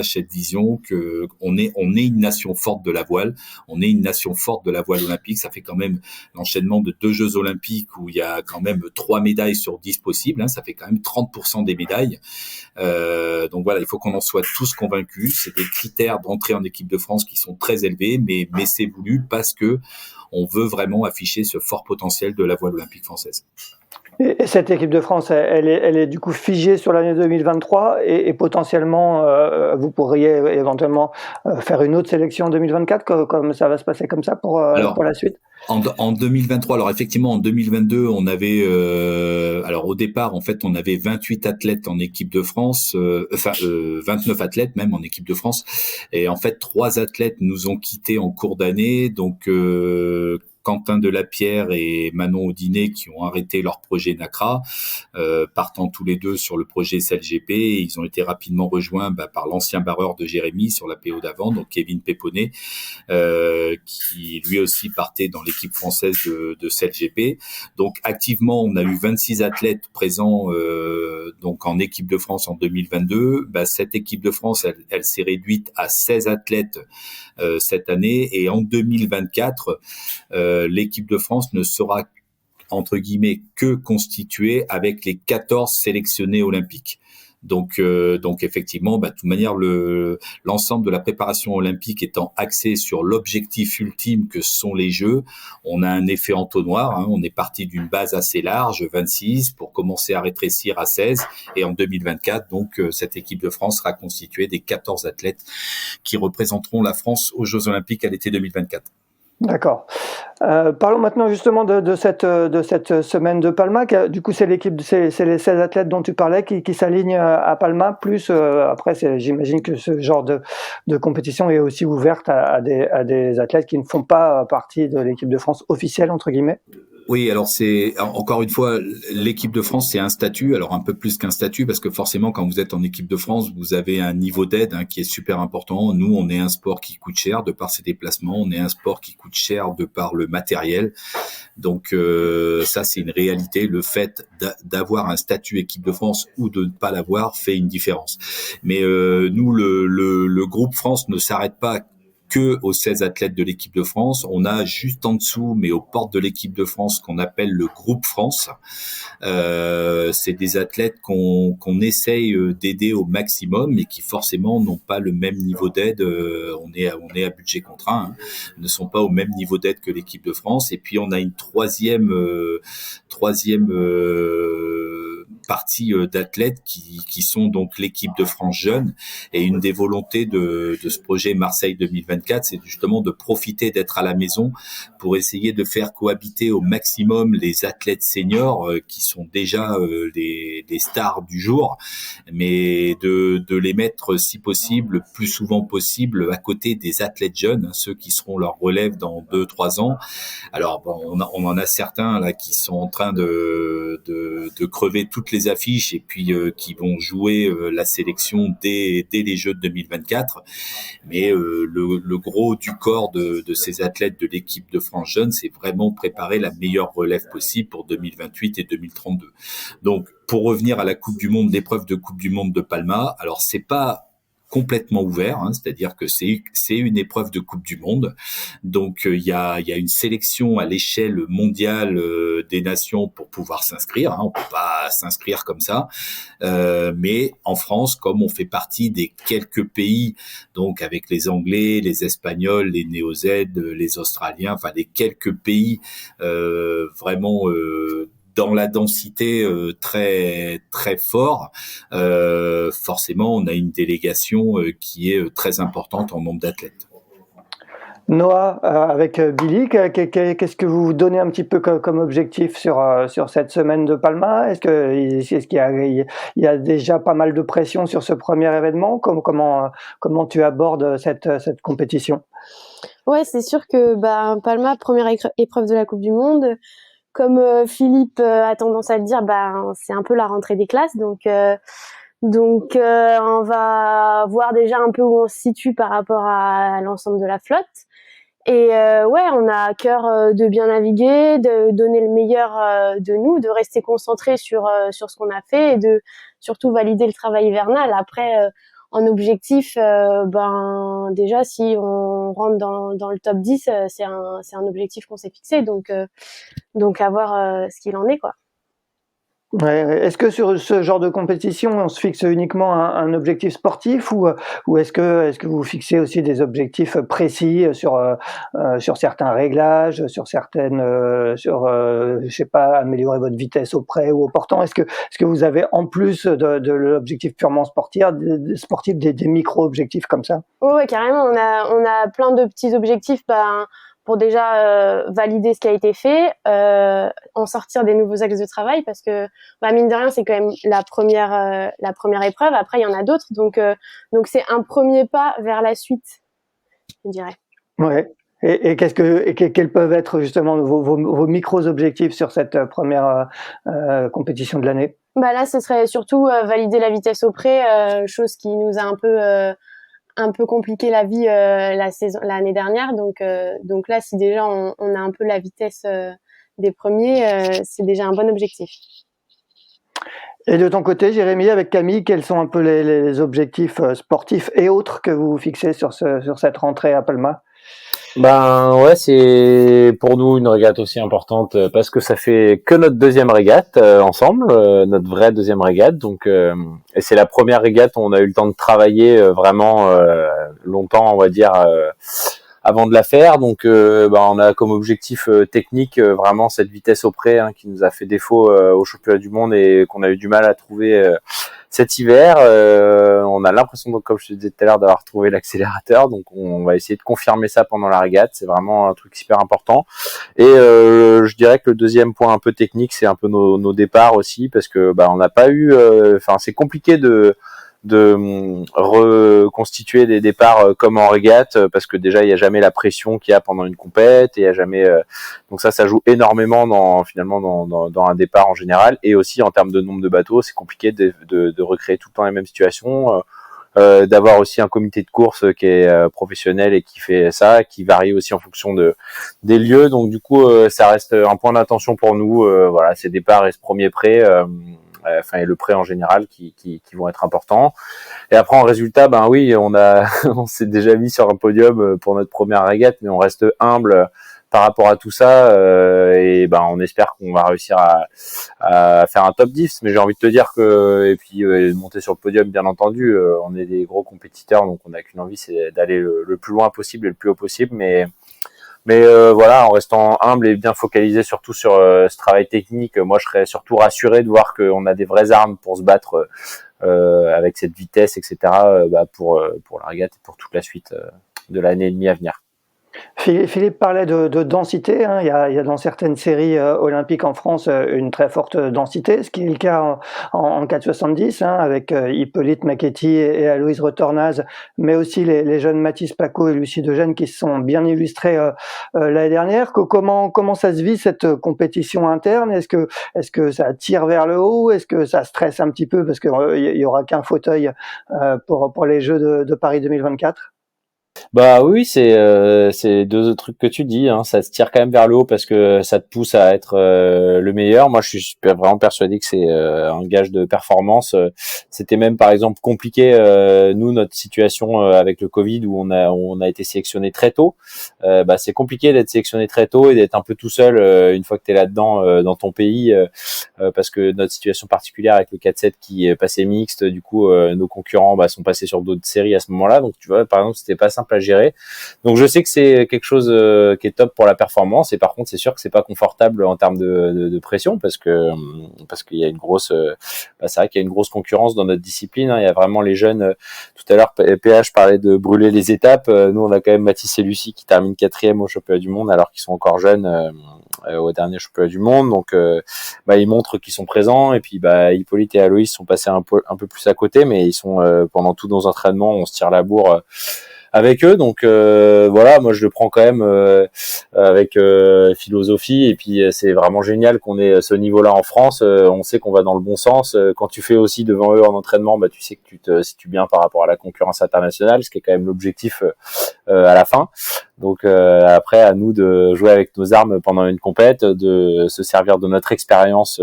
C: cette vision, que on est une nation forte forte de la voile. On est une nation forte de la voile olympique. Ça fait quand même l'enchaînement de 2 Jeux olympiques où il y a quand même 3 médailles sur 10 possibles. Hein. Ça fait quand même 30% des médailles. Donc voilà, il faut qu'on en soit tous convaincus. C'est des critères d'entrée en équipe de France qui sont très élevés, mais c'est voulu parce que on veut vraiment afficher ce fort potentiel de la voile olympique française.
B: Et cette équipe de France, elle est du coup figée sur l'année 2023 et potentiellement, vous pourriez éventuellement faire une autre sélection en 2024, comme ça va se passer comme ça pour la suite.
C: En 2023, alors effectivement en 2022, on avait alors au départ en fait on avait 28 athlètes en équipe de France, 29 athlètes même en équipe de France, et en fait 3 athlètes nous ont quittés en cours d'année, donc Quentin Delapierre et Manon Audinet qui ont arrêté leur projet NACRA, partant tous les deux sur le projet SLGP. Ils ont été rapidement rejoints par l'ancien barreur de Jérémy sur la PO d'avant, donc Kevin Péponnet, qui lui aussi partait dans l'équipe française de SLGP. Donc activement, on a eu 26 athlètes présents donc en équipe de France en 2022. Cette équipe de France, elle s'est réduite à 16 athlètes cette année, et en 2024, l'équipe de France ne sera entre guillemets que constituée avec les 14 sélectionnés olympiques. Donc effectivement, de toute manière, l'ensemble de la préparation olympique étant axé sur l'objectif ultime que sont les Jeux, on a un effet entonnoir. Hein, on est parti d'une base assez large, 26, pour commencer à rétrécir à 16, et en 2024, donc cette équipe de France sera constituée des 14 athlètes qui représenteront la France aux Jeux olympiques à l'été 2024.
B: D'accord. Parlons maintenant justement de cette semaine de Palma. Du coup, c'est les 16 athlètes dont tu parlais qui s'alignent à Palma. Plus après, j'imagine que ce genre de compétition est aussi ouverte à des athlètes qui ne font pas partie de l'équipe de France officielle entre guillemets.
C: Oui, alors c'est encore une fois l'équipe de France, c'est un statut, alors un peu plus qu'un statut, parce que forcément quand vous êtes en équipe de France, vous avez un niveau d'aide qui est super important. Nous, on est un sport qui coûte cher de par ses déplacements, on est un sport qui coûte cher de par le matériel. Donc ça, c'est une réalité. Le fait d'avoir un statut équipe de France ou de ne pas l'avoir fait une différence. Mais nous, le groupe France ne s'arrête pas que aux 16 athlètes de l'équipe de France. On a juste en dessous, mais aux portes de l'équipe de France, qu'on appelle le groupe France. C'est des athlètes qu'on essaye d'aider au maximum, mais qui forcément n'ont pas le même niveau d'aide. On est à budget contraint, ne sont pas au même niveau d'aide que l'équipe de France. Et puis on a une troisième partie d'athlètes qui sont donc l'équipe de France jeune. Et une des volontés de ce projet Marseille 2024, c'est justement de profiter d'être à la maison pour essayer de faire cohabiter au maximum les athlètes seniors qui sont déjà les stars du jour, mais de les mettre si possible, le plus souvent possible, à côté des athlètes jeunes, ceux qui seront leur relève dans 2-3 ans. Alors bon, on en a certains là qui sont en train de crever toutes les affiches et puis qui vont jouer la sélection dès les Jeux de 2024. Mais le gros du corps de ces athlètes de l'équipe de France jeune, c'est vraiment préparer la meilleure relève possible pour 2028 et 2032. Donc, pour revenir à la Coupe du Monde, l'épreuve de Coupe du Monde de Palma, alors c'est pas complètement ouvert, c'est-à-dire que c'est une épreuve de Coupe du Monde. Donc il y a une sélection à l'échelle mondiale des nations pour pouvoir s'inscrire. On peut pas s'inscrire comme ça, mais en France, comme on fait partie des quelques pays, donc avec les Anglais, les Espagnols, les Néo-Z, les Australiens, enfin les quelques pays vraiment dans la densité très très fort, forcément on a une délégation qui est très importante en nombre d'athlètes.
B: Noah, avec Billy, qu'est-ce que vous donnez un petit peu comme objectif sur cette semaine de Palma? Est-ce qu'il y a déjà pas mal de pression sur ce premier événement? Comment tu abordes cette compétition?
D: Ouais, c'est sûr que Palma, première épreuve de la Coupe du Monde. Comme Philippe a tendance à le dire, c'est un peu la rentrée des classes, donc on va voir déjà un peu où on se situe par rapport à l'ensemble de la flotte. Et on a à cœur de bien naviguer, de donner le meilleur de nous, de rester concentré sur ce qu'on a fait et de surtout valider le travail hivernal. Après, en objectif, déjà si on rentre dans le top 10, c'est un objectif qu'on s'est fixé. Donc à voir ce qu'il en est, quoi.
B: Ouais. Est-ce que sur ce genre de compétition, on se fixe uniquement un objectif sportif ou est-ce que vous fixez aussi des objectifs précis sur certains réglages, sur certaines, je sais pas, améliorer votre vitesse au près ou au portant? Est-ce que vous avez en plus de l'objectif purement sportif, des micro-objectifs comme ça?
D: Ouais, carrément. On a plein de petits objectifs, pour déjà valider ce qui a été fait, en sortir des nouveaux axes de travail, parce que mine de rien c'est quand même la première épreuve. Après il y en a d'autres, donc c'est un premier pas vers la suite, je dirais.
B: Ouais. Et quels peuvent être justement vos micros objectifs sur cette première compétition de l'année?
D: Là ce serait surtout valider la vitesse au pré, chose qui nous a un peu compliqué la vie l'année dernière, donc là si déjà on a un peu la vitesse des premiers, c'est déjà un bon objectif.
B: Et de ton côté, Jérémy, avec Camille, quels sont un peu les objectifs sportifs et autres que vous fixez sur cette rentrée à Palma?
E: Ouais, c'est pour nous une régate aussi importante parce que ça fait que notre deuxième régate ensemble, notre vraie deuxième régate. Donc, et c'est la première régate où on a eu le temps de travailler vraiment longtemps, on va dire, avant de la faire. Donc, on a comme objectif technique vraiment cette vitesse au près qui nous a fait défaut au championnat du monde et qu'on a eu du mal à trouver cet hiver. On a l'impression, donc, comme je te disais tout à l'heure, d'avoir trouvé l'accélérateur. Donc, on va essayer de confirmer ça pendant la régate. C'est vraiment un truc super important. Et je dirais que le deuxième point un peu technique, c'est un peu nos départs aussi, parce que on n'a pas eu. C'est compliqué de reconstituer des départs comme en régate, parce que déjà il y a jamais la pression qu'il y a pendant une compète et il y a jamais donc ça joue énormément dans un départ en général, et aussi en termes de nombre de bateaux c'est compliqué de recréer tout le temps les mêmes situations, d'avoir aussi un comité de course qui est professionnel et qui fait ça, qui varie aussi en fonction des lieux. Donc du coup ça reste un point d'attention pour nous, ces départs et ce premier prêt, et le prêt en général qui vont être importants. Et après en résultat, oui, on s'est déjà mis sur un podium pour notre première régate, mais on reste humble par rapport à tout ça, et on espère qu'on va réussir à faire un top 10. Mais j'ai envie de te dire que, et puis monter sur le podium, bien entendu, on est des gros compétiteurs, donc on n'a qu'une envie, c'est d'aller le plus loin possible et le plus haut possible. Mais en restant humble et bien focalisé surtout sur ce travail technique, moi je serais surtout rassuré de voir qu'on a des vraies armes pour se battre avec cette vitesse, etc. Pour la régate et pour toute la suite de l'année et demie à venir.
B: Philippe parlait de densité, il y a dans certaines séries olympiques en France une très forte densité, ce qui est le cas en 470, avec Hippolyte Macchetti et Aloïse Retornaz, mais aussi les jeunes Mathis Paco et Lucie Degène qui se sont bien illustrés l'année dernière. Comment ça se vit cette compétition interne? Est-ce que ça tire vers le haut? Est-ce que ça stresse un petit peu parce qu'il y aura qu'un fauteuil pour les Jeux de Paris 2024?
E: Oui, c'est deux trucs que tu dis, ça te tire quand même vers le haut parce que ça te pousse à être le meilleur. Moi, je suis vraiment persuadé que c'est un gage de performance. C'était même par exemple compliqué nous notre situation avec le Covid où on a été sélectionné très tôt. C'est compliqué d'être sélectionné très tôt et d'être un peu tout seul une fois que tu es là-dedans dans ton pays, parce que notre situation particulière avec le 4-7 qui est passé mixte, du coup nos concurrents sont passés sur d'autres séries à ce moment-là. Donc tu vois, par exemple, c'était pas simple à gérer. Donc je sais que c'est quelque chose qui est top pour la performance, et par contre c'est sûr que c'est pas confortable en termes de pression parce qu'il y a une grosse c'est vrai qu'il y a une grosse concurrence dans notre discipline, il y a vraiment les jeunes. Tout à l'heure PH parlait de brûler les étapes, nous on a quand même Mathis et Lucie qui terminent 4e au championnat du monde alors qu'ils sont encore jeunes au dernier championnat du monde, donc ils montrent qu'ils sont présents. Et puis Hippolyte et Aloïs sont passés un peu plus à côté, mais ils sont pendant tous nos entraînements on se tire la bourre avec eux. Donc moi je le prends quand même avec philosophie, et puis c'est vraiment génial qu'on ait ce niveau-là en France. On sait qu'on va dans le bon sens. Quand tu fais aussi devant eux en entraînement, tu sais que tu te situes bien par rapport à la concurrence internationale, ce qui est quand même l'objectif à la fin. Donc après à nous de jouer avec nos armes pendant une compète, de se servir de notre expérience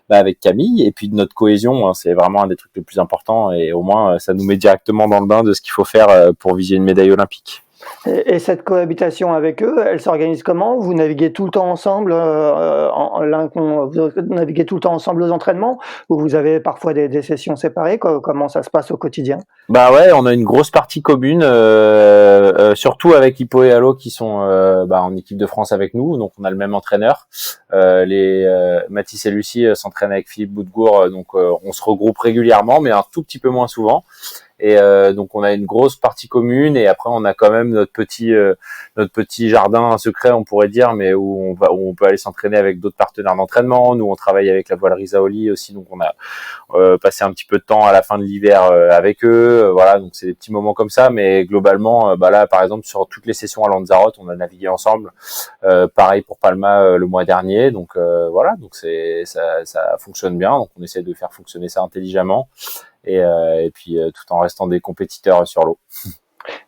E: avec Camille, et puis de notre cohésion, c'est vraiment un des trucs les plus importants, et au moins ça nous met directement dans le bain de ce qu'il faut faire pour viser une médaille olympique.
B: Et cette cohabitation avec eux, elle s'organise comment? Vous naviguez tout le temps ensemble, vous naviguez tout le temps ensemble aux entraînements, ou vous avez parfois des sessions séparées? Comment ça se passe au quotidien?
E: Bah ouais, on a une grosse partie commune, surtout avec Hippo et Allo qui sont en équipe de France avec nous, donc on a le même entraîneur. Mathis et Lucie s'entraînent avec Philippe Boutgour, donc on se regroupe régulièrement, mais un tout petit peu moins souvent. Et donc on a une grosse partie commune, et après on a quand même notre petit jardin secret, on pourrait dire, mais où on peut aller s'entraîner avec d'autres partenaires d'entraînement. Nous on travaille avec la voile Risaoli aussi, donc on a passé un petit peu de temps à la fin de l'hiver avec eux. Voilà, donc c'est des petits moments comme ça, mais globalement là par exemple sur toutes les sessions à Lanzarote on a navigué ensemble. Pareil pour Palma le mois dernier, donc voilà, donc ça fonctionne bien, donc on essaie de faire fonctionner ça intelligemment. Et puis tout en restant des compétiteurs sur l'eau.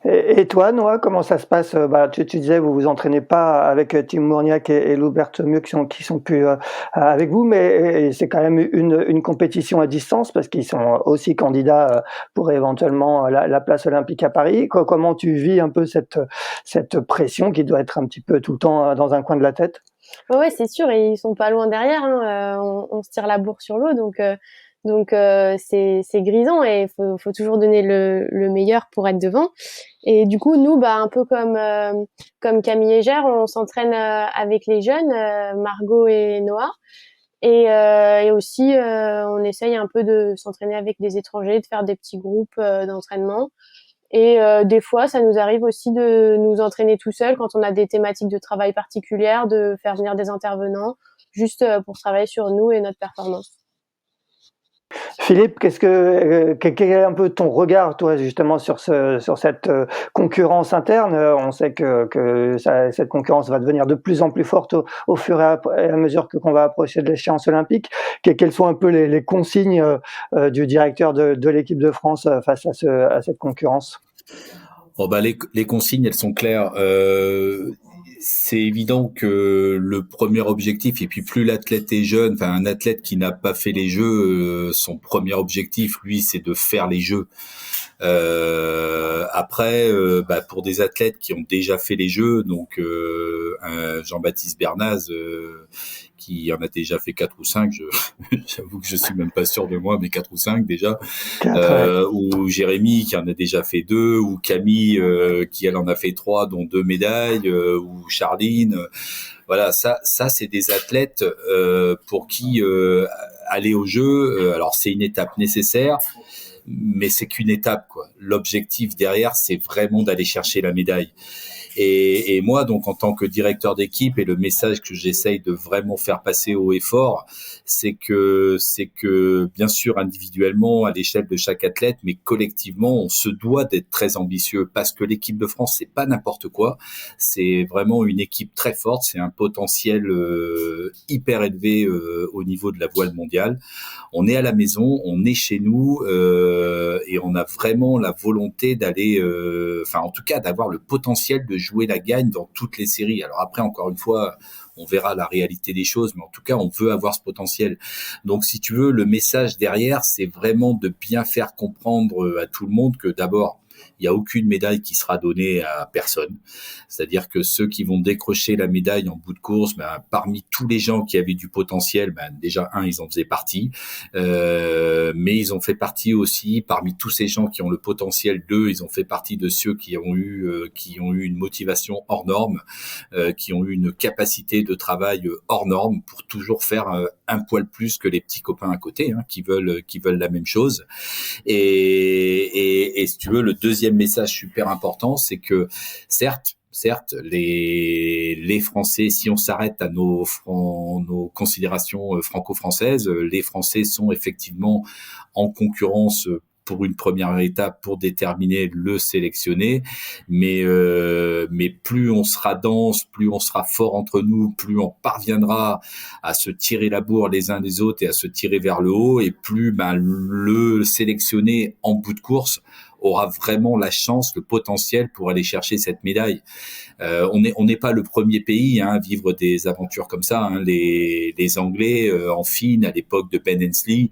B: Et toi, Noah, comment ça se passe? Tu disais, vous vous entraînez pas avec Tim Mourniac et Lou Berthemieux qui sont plus avec vous, mais c'est quand même une compétition à distance parce qu'ils sont aussi candidats pour éventuellement la place olympique à Paris. Comment tu vis un peu cette pression qui doit être un petit peu tout le temps dans un coin de la tête?
D: Ouais, c'est sûr, et ils sont pas loin derrière, hein. On se tire la bourre sur l'eau, donc c'est grisant, et faut toujours donner le meilleur pour être devant. Et du coup nous, un peu comme Camille et Gère, on s'entraîne avec les jeunes, Margot et Noah, et aussi on essaye un peu de s'entraîner avec des étrangers, de faire des petits groupes d'entraînement. Et des fois ça nous arrive aussi de nous entraîner tout seul quand on a des thématiques de travail particulières, de faire venir des intervenants juste pour travailler sur nous et notre performance.
B: Philippe, quel est un peu ton regard, toi, justement, sur cette concurrence interne? On sait que cette concurrence va devenir de plus en plus forte au fur et à mesure qu'on va approcher de l'échéance olympique. Quelles sont un peu les consignes du directeur de l'équipe de France face à cette concurrence?
C: Les consignes, elles sont claires. C'est évident que le premier objectif, et puis plus l'athlète est jeune, enfin un athlète qui n'a pas fait les jeux, son premier objectif, lui, c'est de faire les jeux. Après, pour des athlètes qui ont déjà fait les jeux, donc un Jean-Baptiste Bernaz qui en a déjà fait 4 ou 5, j'avoue que je suis même pas sûr de moi, mais 4 ou 5 déjà, ou Jérémy qui en a déjà fait 2, ou Camille qui elle en a fait 3, dont 2 médailles, ou Charline. Voilà, ça c'est des athlètes pour qui aller au jeu, alors c'est une étape nécessaire, mais c'est qu'une étape, quoi. L'objectif derrière, c'est vraiment d'aller chercher la médaille. Et moi, donc, en tant que directeur d'équipe, et le message que j'essaye de vraiment faire passer haut et fort, c'est que, bien sûr, individuellement, à l'échelle de chaque athlète, mais collectivement, on se doit d'être très ambitieux, parce que l'équipe de France, c'est pas n'importe quoi. C'est vraiment une équipe très forte. C'est un potentiel hyper élevé au niveau de la voile mondiale. On est à la maison, on est chez nous, et on a vraiment la volonté d'aller, en tout cas, d'avoir le potentiel de jouer la gagne dans toutes les séries. Alors après, encore une fois, on verra la réalité des choses, mais en tout cas, on veut avoir ce potentiel. Donc, si tu veux, le message derrière, c'est vraiment de bien faire comprendre à tout le monde que d'abord, il n'y a aucune médaille qui sera donnée à personne. C'est-à-dire que ceux qui vont décrocher la médaille en bout de course, parmi tous les gens qui avaient du potentiel, déjà, ils en faisaient partie. Mais ils ont fait partie aussi, parmi tous ces gens qui ont le potentiel, ils ont fait partie de ceux qui ont eu une motivation hors norme, qui ont eu une capacité de travail hors norme pour toujours faire un poil plus que les petits copains à côté, qui veulent la même chose. Et si tu veux, le deuxième message super important, c'est que certes, les Français, si on s'arrête à nos considérations franco-françaises, les Français sont effectivement en concurrence pour une première étape pour déterminer le sélectionné, mais plus on sera dense, plus on sera fort entre nous, plus on parviendra à se tirer la bourre les uns des autres et à se tirer vers le haut, et plus le sélectionné en bout de course aura vraiment la chance, le potentiel pour aller chercher cette médaille. On n'est pas le premier pays à vivre des aventures comme ça. Les Anglais en fine à l'époque de Ben Hensley,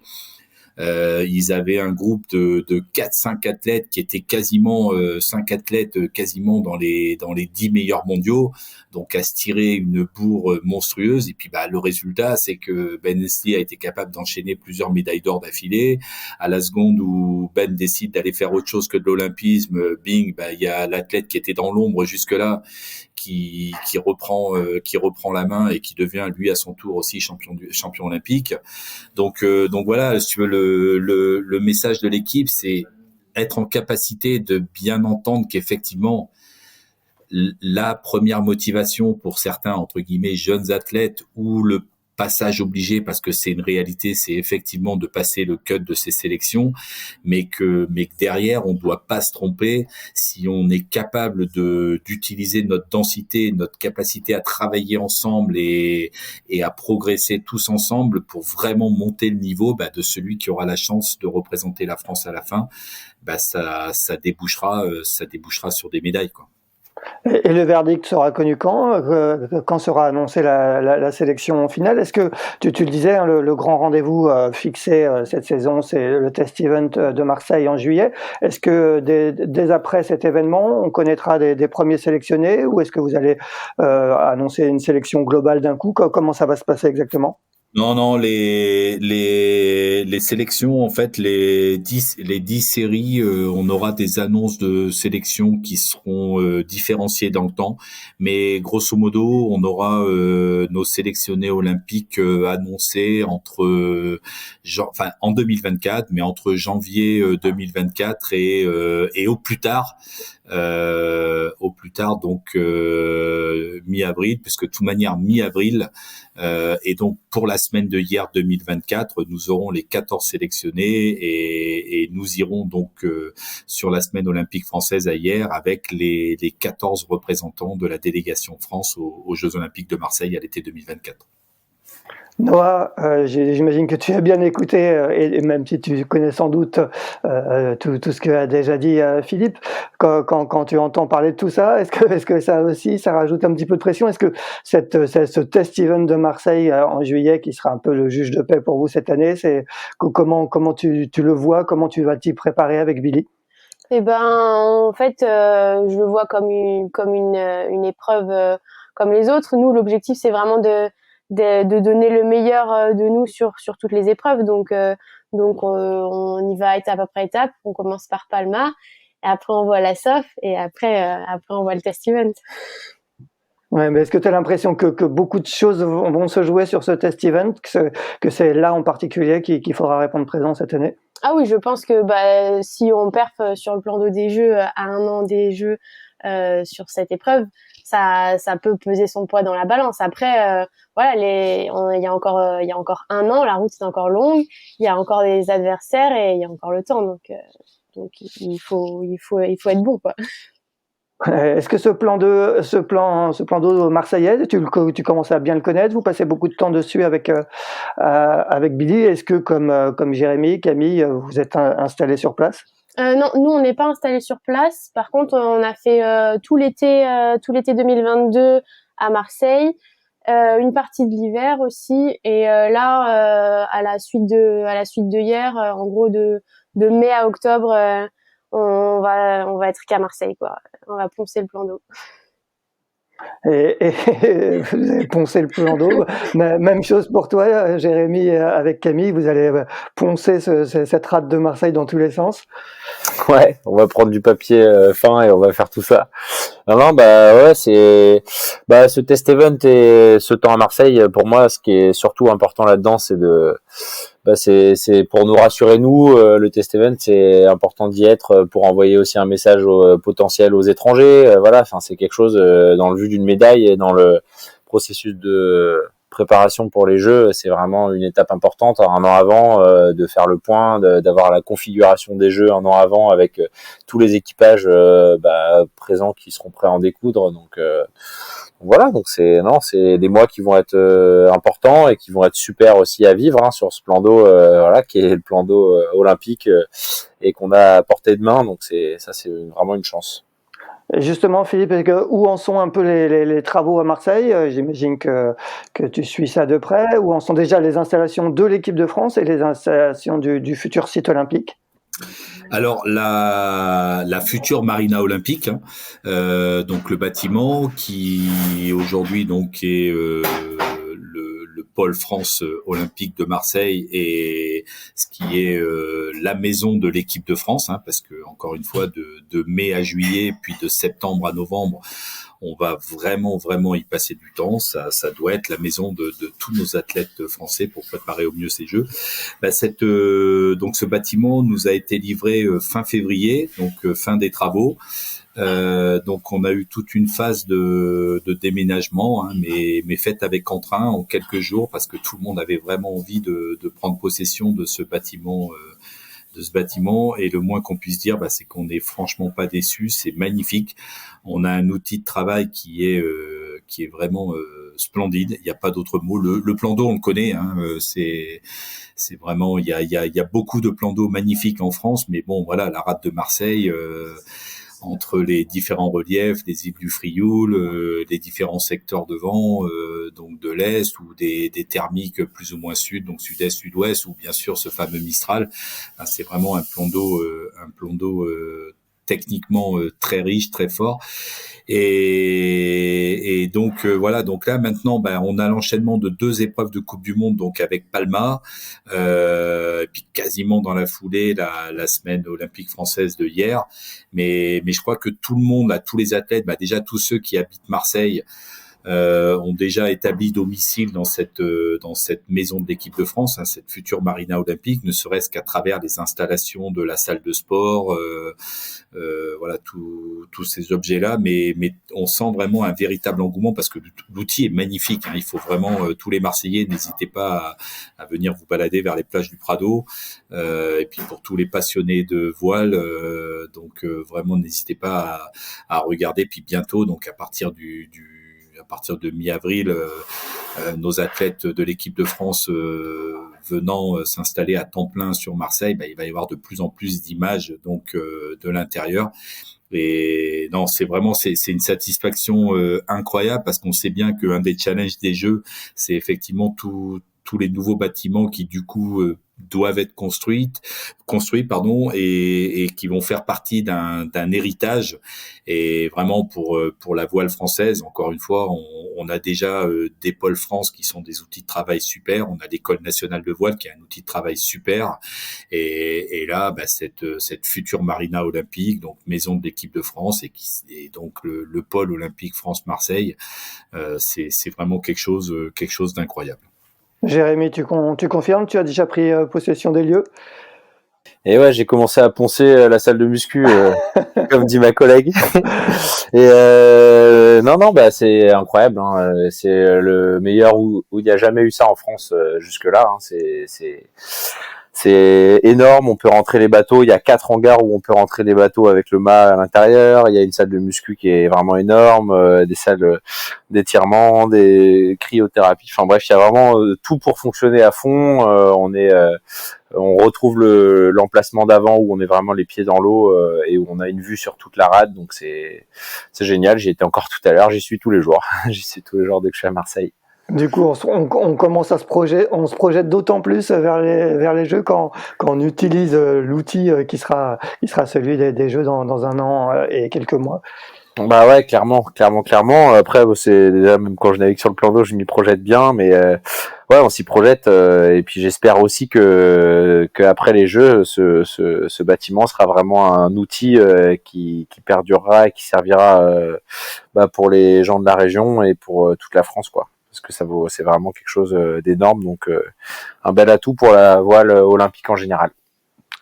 C: Ils avaient un groupe de 4-5 athlètes qui étaient quasiment 5 athlètes quasiment dans les 10 meilleurs mondiaux, donc à se tirer une bourre monstrueuse. Et puis le résultat, c'est que Ben Nestlé a été capable d'enchaîner plusieurs médailles d'or d'affilée. À la seconde où Ben décide d'aller faire autre chose que de l'olympisme, bing, il y a l'athlète qui était dans l'ombre jusque-là qui reprend la main et qui devient lui à son tour aussi champion olympique. Donc voilà, si tu veux, le message de l'équipe, c'est être en capacité de bien entendre qu'effectivement la première motivation pour certains entre guillemets jeunes athlètes ou le passage obligé, parce que c'est une réalité, c'est effectivement de passer le cut de ces sélections, mais que derrière on doit pas se tromper. Si on est capable d'utiliser notre densité, notre capacité à travailler ensemble et à progresser tous ensemble pour vraiment monter le niveau de celui qui aura la chance de représenter la France à la fin, ça débouchera sur des médailles, quoi.
B: Et le verdict sera connu quand sera annoncée la sélection finale? Est-ce que tu le disais, hein, le grand rendez-vous fixé cette saison, c'est le test event de Marseille en juillet. Est-ce que dès après cet événement, on connaîtra des premiers sélectionnés, ou est-ce que vous allez annoncer une sélection globale d'un coup? Comment ça va se passer exactement?
C: Non, les sélections, en fait, les 10 séries, on aura des annonces de sélection qui seront différenciées dans le temps, mais grosso modo, on aura nos sélectionnés olympiques annoncés en 2024, mais entre janvier 2024 et au plus tard donc mi-avril, puisque de toute manière mi-avril, et donc pour la semaine de hier 2024, nous aurons les 14 sélectionnés et nous irons donc sur la semaine olympique française à hier avec les 14 représentants de la délégation France aux Jeux olympiques de Marseille à l'été 2024.
B: Noah, j'imagine que tu as bien écouté, et même si tu connais sans doute tout ce que a déjà dit Philippe, quand tu entends parler de tout ça, est-ce que ça aussi, ça rajoute un petit peu de pression? Est-ce que ce test event de Marseille en juillet, qui sera un peu le juge de paix pour vous cette année, comment tu le vois? Comment tu vas t'y préparer avec Billy?
D: En fait, je le vois comme une épreuve comme les autres. Nous, l'objectif, c'est vraiment de donner le meilleur de nous sur toutes les épreuves. Donc on y va étape après étape. On commence par Palma, et après on voit la SOF, et après on voit le test event.
B: Ouais, mais est-ce que tu as l'impression que beaucoup de choses vont se jouer sur ce test event, que c'est là en particulier qu'il faudra répondre présent cette année?
D: Ah oui, je pense que si on perf sur le plan d'eau des Jeux à un an des Jeux sur cette épreuve, ça peut peser son poids dans la balance. Après, voilà, il y a encore un an, la route est encore longue, il y a encore des adversaires et il y a encore le temps, donc il faut être bon, quoi.
B: Est-ce que ce plan d'eau marseillais, tu commences à bien le connaître? Vous passez beaucoup de temps dessus avec Billy. Est-ce que comme Jérémy, Camille, vous êtes installés sur place?
D: Non, nous on n'est pas installés sur place. Par contre, on a fait tout l'été 2022 à Marseille, une partie de l'hiver aussi, et là à la suite de hier, en gros de mai à octobre, on va être qu'à Marseille, quoi. On va poncer le plan d'eau.
B: Et vous avez poncé le plan d'eau. Même chose pour toi, Jérémy, avec Camille, vous allez poncer cette rade de Marseille dans tous les sens.
E: Ouais, on va prendre du papier fin et on va faire tout ça. Non, ouais, ce test event et ce temps à Marseille, pour moi, ce qui est surtout important là-dedans, c'est pour nous rassurer, nous, le test event, c'est important d'y être pour envoyer aussi un message potentiel aux étrangers. Voilà, enfin, c'est quelque chose dans le but d'une médaille et dans le processus de préparation pour les Jeux, c'est vraiment une étape importante un an avant, de faire le point, d'avoir la configuration des Jeux un an avant avec tous les équipages présents qui seront prêts à en découdre. Donc voilà, donc c'est des mois qui vont être importants et qui vont être super aussi à vivre sur ce plan d'eau, qui est le plan d'eau olympique et qu'on a à portée de main. Donc c'est vraiment une chance.
B: Et justement, Philippe, où en sont un peu les travaux à Marseille? J'imagine que tu suis ça de près. Où en sont déjà les installations de l'équipe de France et les installations du futur site olympique?
C: Alors la future marina olympique, hein, donc le bâtiment qui aujourd'hui donc est le pôle France olympique de Marseille et ce qui est la maison de l'équipe de France, hein, parce que encore une fois de mai à juillet puis de septembre à novembre on va vraiment y passer du temps. Ça doit être la maison de tous nos athlètes français pour préparer au mieux ces Jeux. Donc ce bâtiment nous a été livré fin février, donc fin des travaux. Donc on a eu toute une phase de déménagement, hein, mais faite avec entrain en quelques jours parce que tout le monde avait vraiment envie de prendre possession de ce bâtiment. Et le moins qu'on puisse dire, c'est qu'on n'est franchement pas déçu. C'est magnifique. On a un outil de travail qui est vraiment splendide. Il n'y a pas d'autre mot. Le plan d'eau, on le connaît. Hein, c'est vraiment. Il y a beaucoup de plans d'eau magnifiques en France, mais bon, voilà, la rade de Marseille. Entre les différents reliefs des îles du Frioul, les différents secteurs de vent, donc de l'est ou des thermiques plus ou moins sud, donc sud-est, sud-ouest, ou bien sûr ce fameux Mistral. C'est vraiment un plan d'eau techniquement très riche, très fort. Et donc voilà, donc là maintenant on a l'enchaînement de 2 épreuves de Coupe du Monde, donc avec Palma, et puis quasiment dans la foulée la semaine olympique française de hier. Mais je crois que tout le monde, tous les athlètes, déjà tous ceux qui habitent Marseille ont déjà établi domicile dans cette maison de l'équipe de France, hein, cette future marina olympique, ne serait-ce qu'à travers les installations de la salle de sport, voilà tous ces objets-là. Mais on sent vraiment un véritable engouement parce que l'outil est magnifique. Hein, il faut vraiment tous les Marseillais, n'hésitez pas à venir vous balader vers les plages du Prado. Et puis pour tous les passionnés de voile, donc vraiment n'hésitez pas à regarder. Puis bientôt, donc à partir de mi-avril, nos athlètes de l'équipe de France venant s'installer à temps plein sur Marseille, il va y avoir de plus en plus d'images donc de l'intérieur. Et non, c'est une satisfaction incroyable parce qu'on sait bien qu'un des challenges des Jeux, c'est effectivement tous les nouveaux bâtiments qui du coup doivent être construits et qui vont faire partie d'un héritage. Et vraiment pour la voile française, encore une fois, on a déjà des pôles France qui sont des outils de travail super. On a l'école nationale de voile qui est un outil de travail super. Et là, cette future marina olympique, donc maison de l'équipe de France et donc le pôle olympique France-Marseille, c'est vraiment quelque chose d'incroyable.
B: Jérémy, tu confirmes, tu as déjà pris possession des lieux?
E: Et ouais, j'ai commencé à poncer la salle de muscu, comme dit ma collègue. Et non, c'est incroyable. Hein. C'est le meilleur où il n'y a jamais eu ça en France jusque-là. Hein. C'est énorme, on peut rentrer les bateaux, il y a 4 hangars où on peut rentrer des bateaux avec le mât à l'intérieur, il y a une salle de muscu qui est vraiment énorme, des salles d'étirement, des cryothérapies, enfin bref, il y a vraiment tout pour fonctionner à fond. On retrouve l'emplacement d'avant où on est vraiment les pieds dans l'eau et où on a une vue sur toute la rade, donc c'est génial. J'y étais encore tout à l'heure, j'y suis tous les jours, j'y suis tous les jours dès que je suis à Marseille.
B: Du coup, on commence à se projette d'autant plus vers les Jeux quand on utilise l'outil qui sera celui des Jeux dans un an et quelques mois.
E: Bah ouais, clairement. Après, c'est déjà, même quand je navigue sur le plan d'eau, je m'y projette bien, mais ouais, on s'y projette. Et puis j'espère aussi que après les Jeux, ce bâtiment sera vraiment un outil qui perdurera et qui servira pour les gens de la région et pour toute la France, quoi. Parce que c'est vraiment quelque chose d'énorme, donc un bel atout pour la voile olympique en général.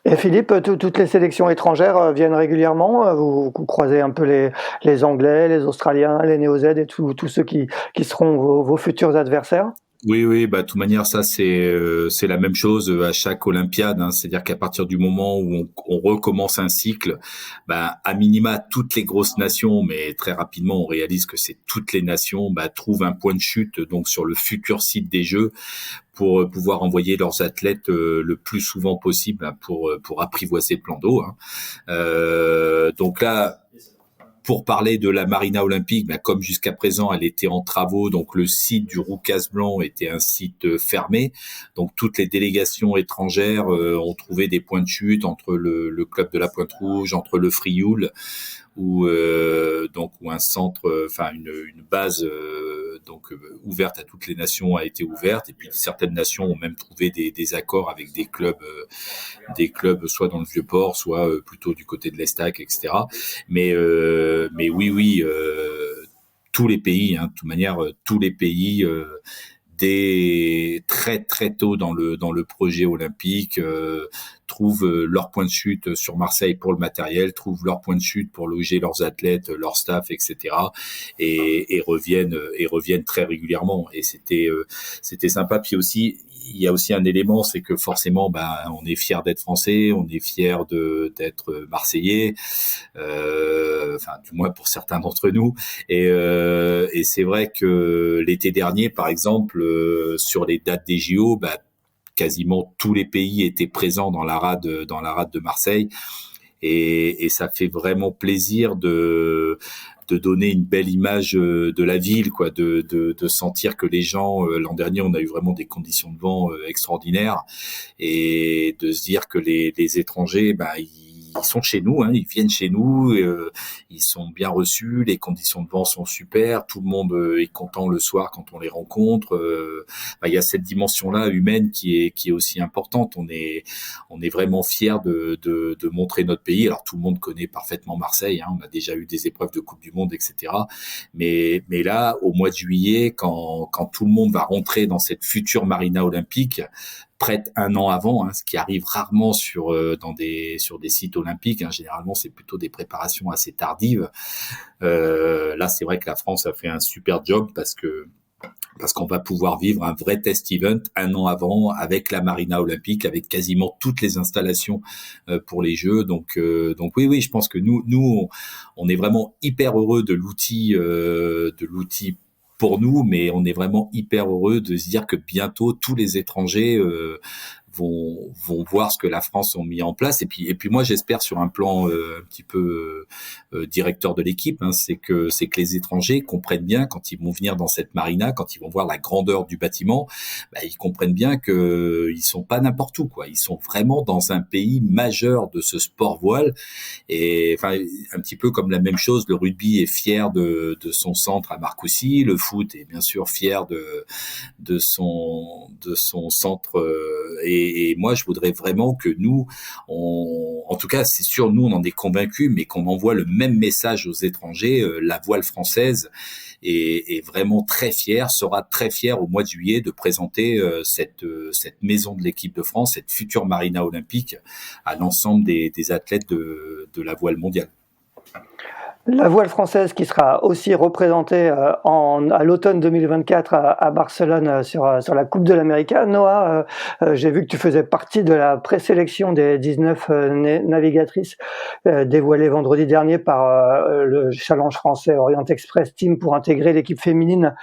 B: Et Philippe, toutes les sélections étrangères viennent régulièrement. Vous croisez un peu les Anglais, les Australiens, les Néo-Z et tous ceux qui seront vos futurs adversaires?
C: Oui, de toute manière, ça c'est la même chose à chaque Olympiade. Hein. C'est-à-dire qu'à partir du moment où on recommence un cycle, à minima toutes les grosses nations, mais très rapidement on réalise que c'est toutes les nations trouvent un point de chute donc sur le futur site des Jeux pour pouvoir envoyer leurs athlètes le plus souvent possible pour apprivoiser le plan d'eau. Hein. Donc là. Pour parler de la Marina Olympique, comme jusqu'à présent elle était en travaux, donc le site du Roucas Blanc était un site fermé, donc toutes les délégations étrangères ont trouvé des points de chute entre le club de la Pointe Rouge, entre le Frioul, où un centre, une base ouverte à toutes les nations a été ouverte, et puis certaines nations ont même trouvé des accords avec des clubs soit dans le Vieux-Port, soit plutôt du côté de l'Estac, etc. Mais oui, tous les pays, de toute manière, tous les pays dès très très tôt dans le projet olympique trouvent leur point de chute sur Marseille pour le matériel, trouvent leur point de chute pour loger leurs athlètes, leur staff, etc. et reviennent très régulièrement. Et c'était sympa. Puis aussi, il y a aussi un élément, c'est que forcément, on est fier d'être français, on est fier d'être marseillais, du moins pour certains d'entre nous. Et c'est vrai que l'été dernier, par exemple, sur les dates des JO, quasiment tous les pays étaient présents dans la rade de Marseille, et ça fait vraiment plaisir de donner une belle image de la ville, quoi, de sentir que les gens, l'an dernier, on a eu vraiment des conditions de vent extraordinaires, et de se dire que les étrangers, ils sont chez nous, ils viennent chez nous, ils sont bien reçus, les conditions de vent sont super, tout le monde est content le soir quand on les rencontre. Il y a cette dimension-là humaine qui est aussi importante. On est vraiment fiers de montrer notre pays. Alors tout le monde connaît parfaitement Marseille, on a déjà eu des épreuves de Coupe du Monde, etc. Mais là, au mois de juillet, quand tout le monde va rentrer dans cette future Marina Olympique, prête un an avant, ce qui arrive rarement sur des sites olympiques. Généralement, c'est plutôt des préparations assez tardives. Là, c'est vrai que la France a fait un super job parce qu'on va pouvoir vivre un vrai test event un an avant avec la Marina Olympique, avec quasiment toutes les installations pour les Jeux. Donc oui, je pense que nous, on est vraiment hyper heureux de l'outil pour nous, mais on est vraiment hyper heureux de se dire que bientôt tous les étrangers vont voir ce que la France a mis en place. Et puis moi, j'espère sur un plan un petit peu directeur de l'équipe, c'est que les étrangers comprennent bien quand ils vont venir dans cette marina, quand ils vont voir la grandeur du bâtiment, ils comprennent bien que ils sont pas n'importe où, quoi. Ils sont vraiment dans un pays majeur de ce sport voile. Et un petit peu comme la même chose, le rugby est fier de son centre à Marcoussis, le foot est bien sûr fier de son centre, et moi je voudrais vraiment que nous, en tout cas c'est sûr, nous on en est convaincus, mais qu'on envoie le même message aux étrangers. La voile française est vraiment sera très fière au mois de juillet de présenter cette maison de l'équipe de France, cette future Marina Olympique, à l'ensemble des athlètes de la voile mondiale.
B: La voile française qui sera aussi représentée à l'automne 2024 à Barcelone sur la Coupe de l'América. Noah, j'ai vu que tu faisais partie de la présélection des 19 navigatrices dévoilées vendredi dernier par le Challenge français Orient Express Team pour intégrer l'équipe féminine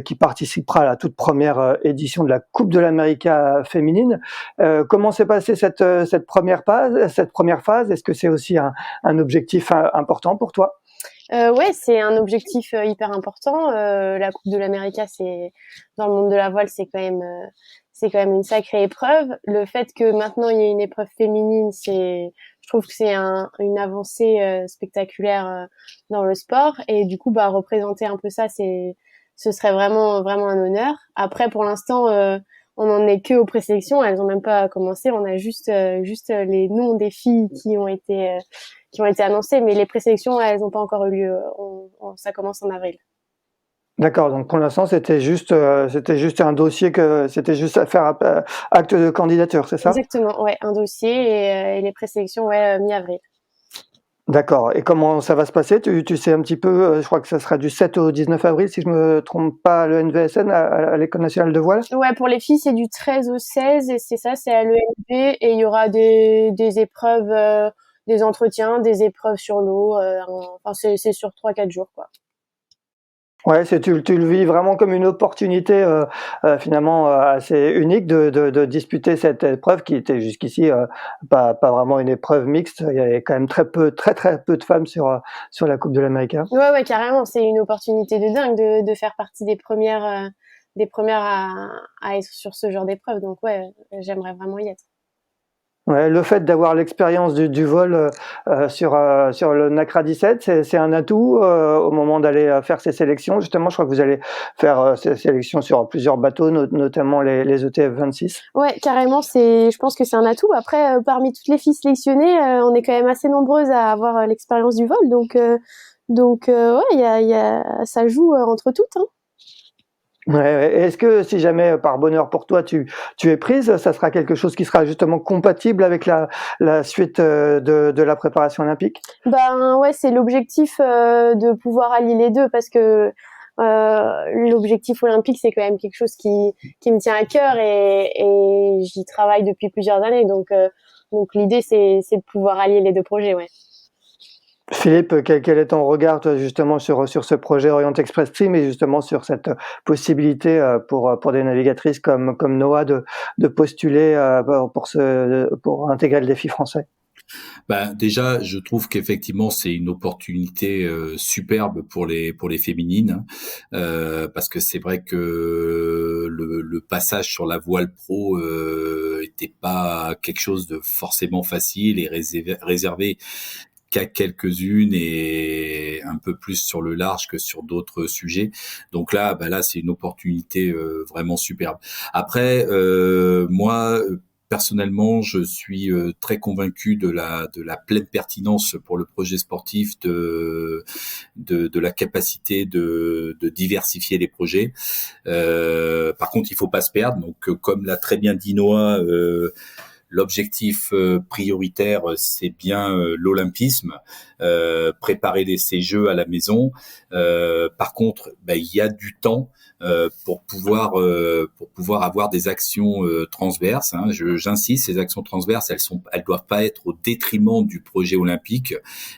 B: qui participera à la toute première édition de la Coupe de l'América féminine. Comment s'est passée cette première phase? Est-ce que c'est aussi un objectif important pour toi?
D: Ouais, c'est un objectif hyper important. La Coupe de l'América, c'est dans le monde de la voile, c'est quand même une sacrée épreuve. Le fait que maintenant il y ait une épreuve féminine, je trouve que c'est une avancée spectaculaire dans le sport, et du coup représenter un peu ça, ce serait vraiment vraiment un honneur. Après, pour l'instant, on en est que aux présélections, elles ont même pas commencé. On a juste les noms des filles qui ont été annoncées, mais les présélections, elles n'ont pas encore eu lieu. Ça commence en avril.
B: D'accord, donc pour l'instant c'était juste un dossier, c'était juste à faire acte de candidature, c'est ça?
D: Exactement, ouais, un dossier, et les présélections, ouais, mi-avril.
B: D'accord, et comment ça va se passer? Tu sais un petit peu, je crois que ça sera du 7 au 19 avril si je me trompe pas, à l'ENVSN, à l'École nationale de voile?
D: Ouais, pour les filles, c'est du 13 au 16, et c'est à l'ENV, et il y aura des épreuves, des entretiens, des épreuves sur l'eau, c'est sur 3-4 jours, quoi.
B: Ouais, tu le vis vraiment comme une opportunité finalement assez unique de disputer cette épreuve qui était jusqu'ici pas vraiment une épreuve mixte. Il y avait quand même très très peu de femmes sur la Coupe de l'Amérique.
D: Ouais, carrément. C'est une opportunité de dingue de faire partie des premières à être sur ce genre d'épreuve. Donc ouais, j'aimerais vraiment y être.
B: Ouais, le fait d'avoir l'expérience du vol sur le NACRA 17, c'est un atout au moment d'aller faire ces sélections. Justement, je crois que vous allez faire ces sélections sur plusieurs bateaux, notamment les ETF 26.
D: Ouais, carrément. Je pense que c'est un atout. Après, parmi toutes les filles sélectionnées, on est quand même assez nombreuses à avoir l'expérience du vol. Donc ouais, ça joue entre toutes. Hein.
B: Ouais. Est-ce que si jamais par bonheur pour toi tu es prise, ça sera quelque chose qui sera justement compatible avec la suite de la préparation olympique?
D: Ben ouais, c'est l'objectif de pouvoir allier les deux parce que l'objectif olympique c'est quand même quelque chose qui me tient à cœur et j'y travaille depuis plusieurs années. Donc l'idée c'est de pouvoir allier les deux projets, ouais.
B: Philippe, quel est ton regard toi, justement sur ce projet Orient Express Stream et justement sur cette possibilité pour des navigatrices comme Noah de postuler pour intégrer le défi français?
C: Déjà, je trouve qu'effectivement c'est une opportunité superbe pour les féminines, parce que c'est vrai que le passage sur la voile pro était pas quelque chose de forcément facile et réservé qu'à quelques-unes et un peu plus sur le large que sur d'autres sujets. Donc là, c'est une opportunité vraiment superbe. Après, moi, personnellement, je suis très convaincu de la pleine pertinence pour le projet sportif de la capacité de diversifier les projets. Par contre, il faut pas se perdre. Donc, comme l'a très bien dit Noah, l'objectif prioritaire, c'est bien l'olympisme, préparer ces Jeux à la maison. Par contre, il y a du temps pour pouvoir avoir des actions transverses. Hein. J'insiste, ces actions transverses, elles doivent pas être au détriment du projet olympique,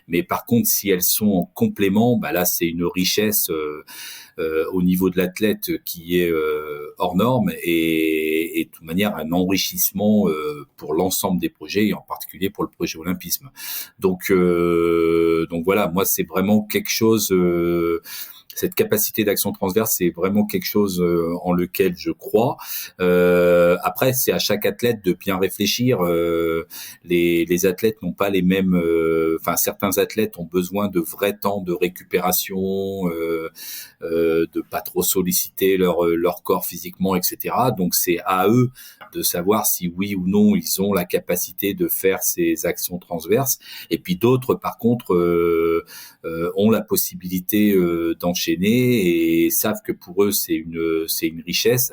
C: mais par contre, si elles sont en complément, là, c'est une richesse au niveau de l'athlète qui est hors norme et de toute manière un enrichissement pour l'ensemble des projets et en particulier pour le projet olympisme. Donc voilà, moi c'est vraiment quelque chose. Cette capacité d'action transverse, c'est vraiment quelque chose en lequel je crois. Après, c'est à chaque athlète de bien réfléchir. Les athlètes n'ont pas les mêmes. Certains athlètes ont besoin de vrais temps de récupération, de pas trop solliciter leur corps physiquement, etc. Donc, c'est à eux de savoir si oui ou non ils ont la capacité de faire ces actions transverses. Et puis d'autres, par contre, ont la possibilité d'enchaîner et savent que pour eux c'est une richesse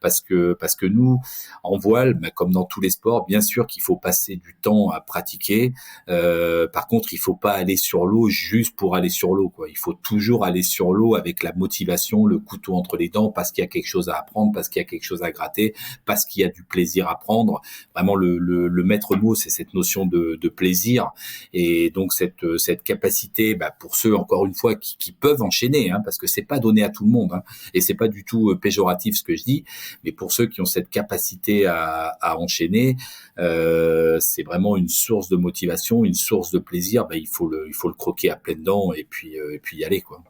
C: parce que nous en voile, comme dans tous les sports, bien sûr qu'il faut passer du temps à pratiquer. Par contre, il faut pas aller sur l'eau juste pour aller sur l'eau, quoi. Il faut toujours aller sur l'eau avec la motivation, le couteau entre les dents, parce qu'il y a quelque chose à apprendre, parce qu'il y a quelque chose à gratter, parce qu'il y a du plaisir à prendre. Vraiment, le maître mot, c'est cette notion de plaisir et donc cette capacité, pour ceux encore une fois qui peuvent enchaîner, parce que c'est pas donné à tout le monde, et c'est pas du tout péjoratif ce que je dis, mais pour ceux qui ont cette capacité à enchaîner, c'est vraiment une source de motivation, une source de plaisir. Il faut le croquer à pleines dents et puis y aller, quoi.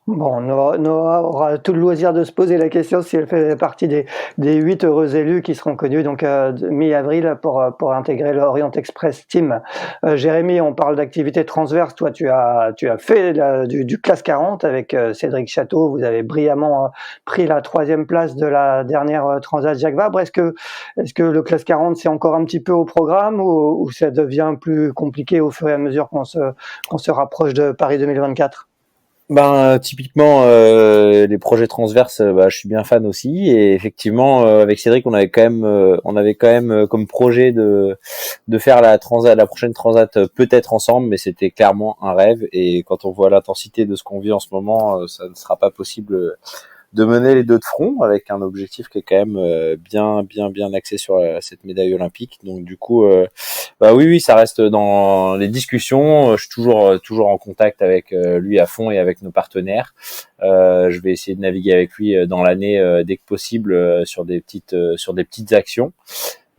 B: Bon, Noah aura tout le loisir de se poser la question si elle fait partie des 8 heureux élus qui seront connus donc mi-avril pour intégrer l'Orient Express Team. Jérémy, on parle d'activités transverses. Toi, tu as fait du classe 40 avec Cédric Chateau. Vous avez brillamment pris la 3e place de la dernière Transat Jacques Vabre. Est-ce que le classe 40 c'est encore un petit peu au programme ou ça devient plus compliqué au fur et à mesure qu'on se rapproche de Paris 2024?
E: Typiquement les projets transverses, je suis bien fan aussi et effectivement avec Cédric on avait quand même comme projet de faire la prochaine transat peut-être ensemble, mais c'était clairement un rêve et quand on voit l'intensité de ce qu'on vit en ce moment, ça ne sera pas possible mener les deux de front avec un objectif qui est quand même bien axé sur cette médaille olympique. Donc du coup, oui, ça reste dans les discussions. Je suis toujours en contact avec lui à fond et avec nos partenaires. Je vais essayer de naviguer avec lui dans l'année dès que possible sur des petites actions.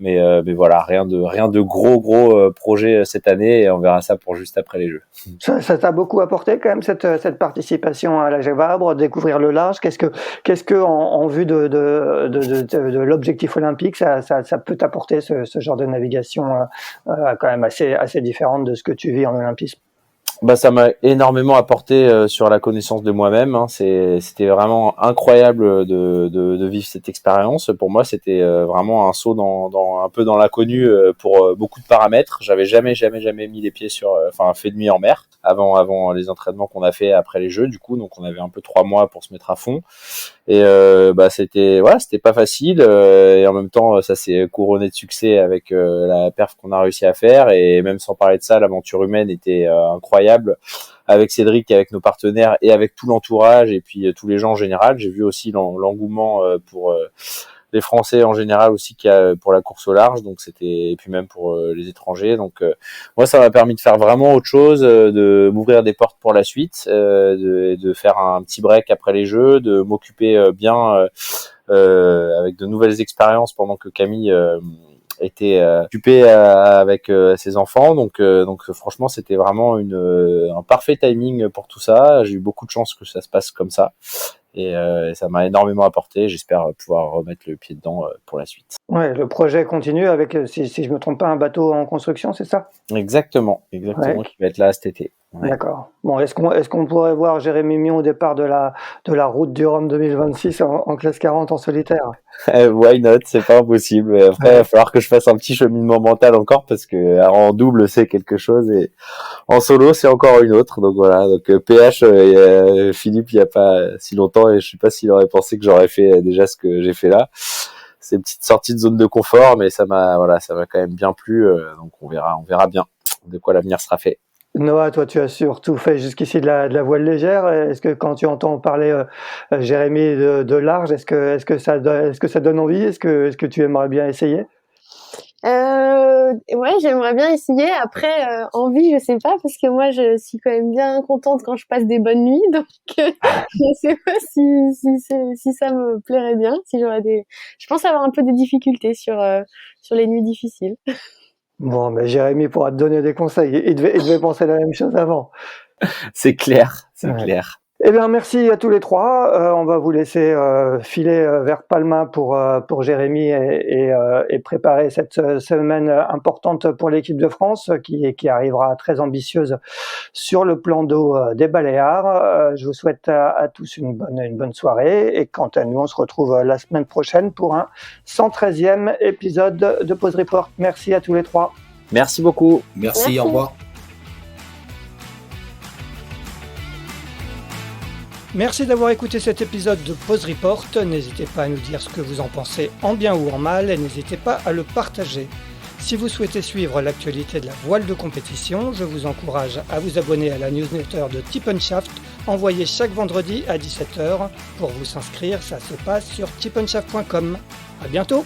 E: Mais voilà, rien de gros projet cette année, et on verra ça pour juste après les Jeux.
B: Ça t'a beaucoup apporté quand même cette participation à la Gévabre, découvrir le large. Qu'est-ce que en vue de l'objectif olympique, ça peut t'apporter ce genre de navigation quand même assez différente de ce que tu vis en olympisme?
E: Ça m'a énormément apporté sur la connaissance de moi-même. C'était vraiment incroyable de vivre cette expérience. Pour moi, c'était vraiment un saut un peu dans l'inconnu pour beaucoup de paramètres. J'avais jamais mis les pieds fait de nuit en mer avant les entraînements qu'on a fait après les Jeux. Du coup, donc on avait un peu 3 mois pour se mettre à fond. Et c'était pas facile. Et en même temps, ça s'est couronné de succès avec la perf qu'on a réussi à faire. Et même sans parler de ça, l'aventure humaine était incroyable. Avec Cédric, avec nos partenaires et avec tout l'entourage et puis tous les gens en général. J'ai vu aussi l'engouement pour les Français en général aussi qu'il y a pour la course au large, et puis même pour les étrangers. Donc moi, ça m'a permis de faire vraiment autre chose, de m'ouvrir des portes pour la suite, de faire un petit break après les Jeux, de m'occuper bien avec de nouvelles expériences pendant que Camille était occupé avec ses enfants, donc franchement c'était vraiment un parfait timing pour tout ça. J'ai eu beaucoup de chance que ça se passe comme ça et ça m'a énormément apporté. J'espère pouvoir remettre le pied dedans pour la suite.
B: Ouais, le projet continue avec, si je me trompe pas, un bateau en construction, c'est ça?
E: Exactement,
B: Ouais.
E: qui va être là cet été. Ouais.
B: D'accord. Bon, est-ce qu'on pourrait voir Jérémy Mion au départ de la route du Rhum 2026 en classe 40 en solitaire?
E: Why not? C'est pas impossible. Après, il va falloir que je fasse un petit cheminement mental encore parce que en double c'est quelque chose et en solo c'est encore une autre. Donc voilà. Donc PH et Philippe il y a pas si longtemps et je sais pas s'il aurait pensé que j'aurais fait déjà ce que j'ai fait là. C'est une petite sortie de zone de confort, mais ça m'a quand même bien plu. Donc on verra bien de quoi l'avenir sera fait.
B: Noah, toi, tu as surtout fait jusqu'ici de la voile légère. Est-ce que quand tu entends parler Jérémy de large, est-ce que ça donne envie? Est-ce que tu aimerais bien essayer?
D: Ouais, j'aimerais bien essayer. Après, envie, je sais pas, parce que moi, je suis quand même bien contente quand je passe des bonnes nuits, donc je sais pas si ça me plairait bien, si je pense avoir un peu des difficultés sur les nuits difficiles.
B: Bon, mais Jérémy pourra te donner des conseils. Il devait penser la même chose avant.
E: C'est clair,
B: Ouais.
E: clair.
B: Eh bien, merci à tous les trois. On va vous laisser filer vers Palma pour Jérémy et préparer cette semaine importante pour l'équipe de France qui arrivera très ambitieuse sur le plan d'eau des Baléares. Je vous souhaite à tous une bonne soirée et quant à nous, on se retrouve la semaine prochaine pour un 113e épisode de Pause Report. Merci à tous les trois.
E: Merci beaucoup.
C: Merci. Au revoir.
B: Merci d'avoir écouté cet épisode de Pause Report. N'hésitez pas à nous dire ce que vous en pensez en bien ou en mal et n'hésitez pas à le partager. Si vous souhaitez suivre l'actualité de la voile de compétition, je vous encourage à vous abonner à la newsletter de Tip & Shaft, envoyée chaque vendredi à 17h. Pour vous inscrire, ça se passe sur tipnshaft.com. À bientôt!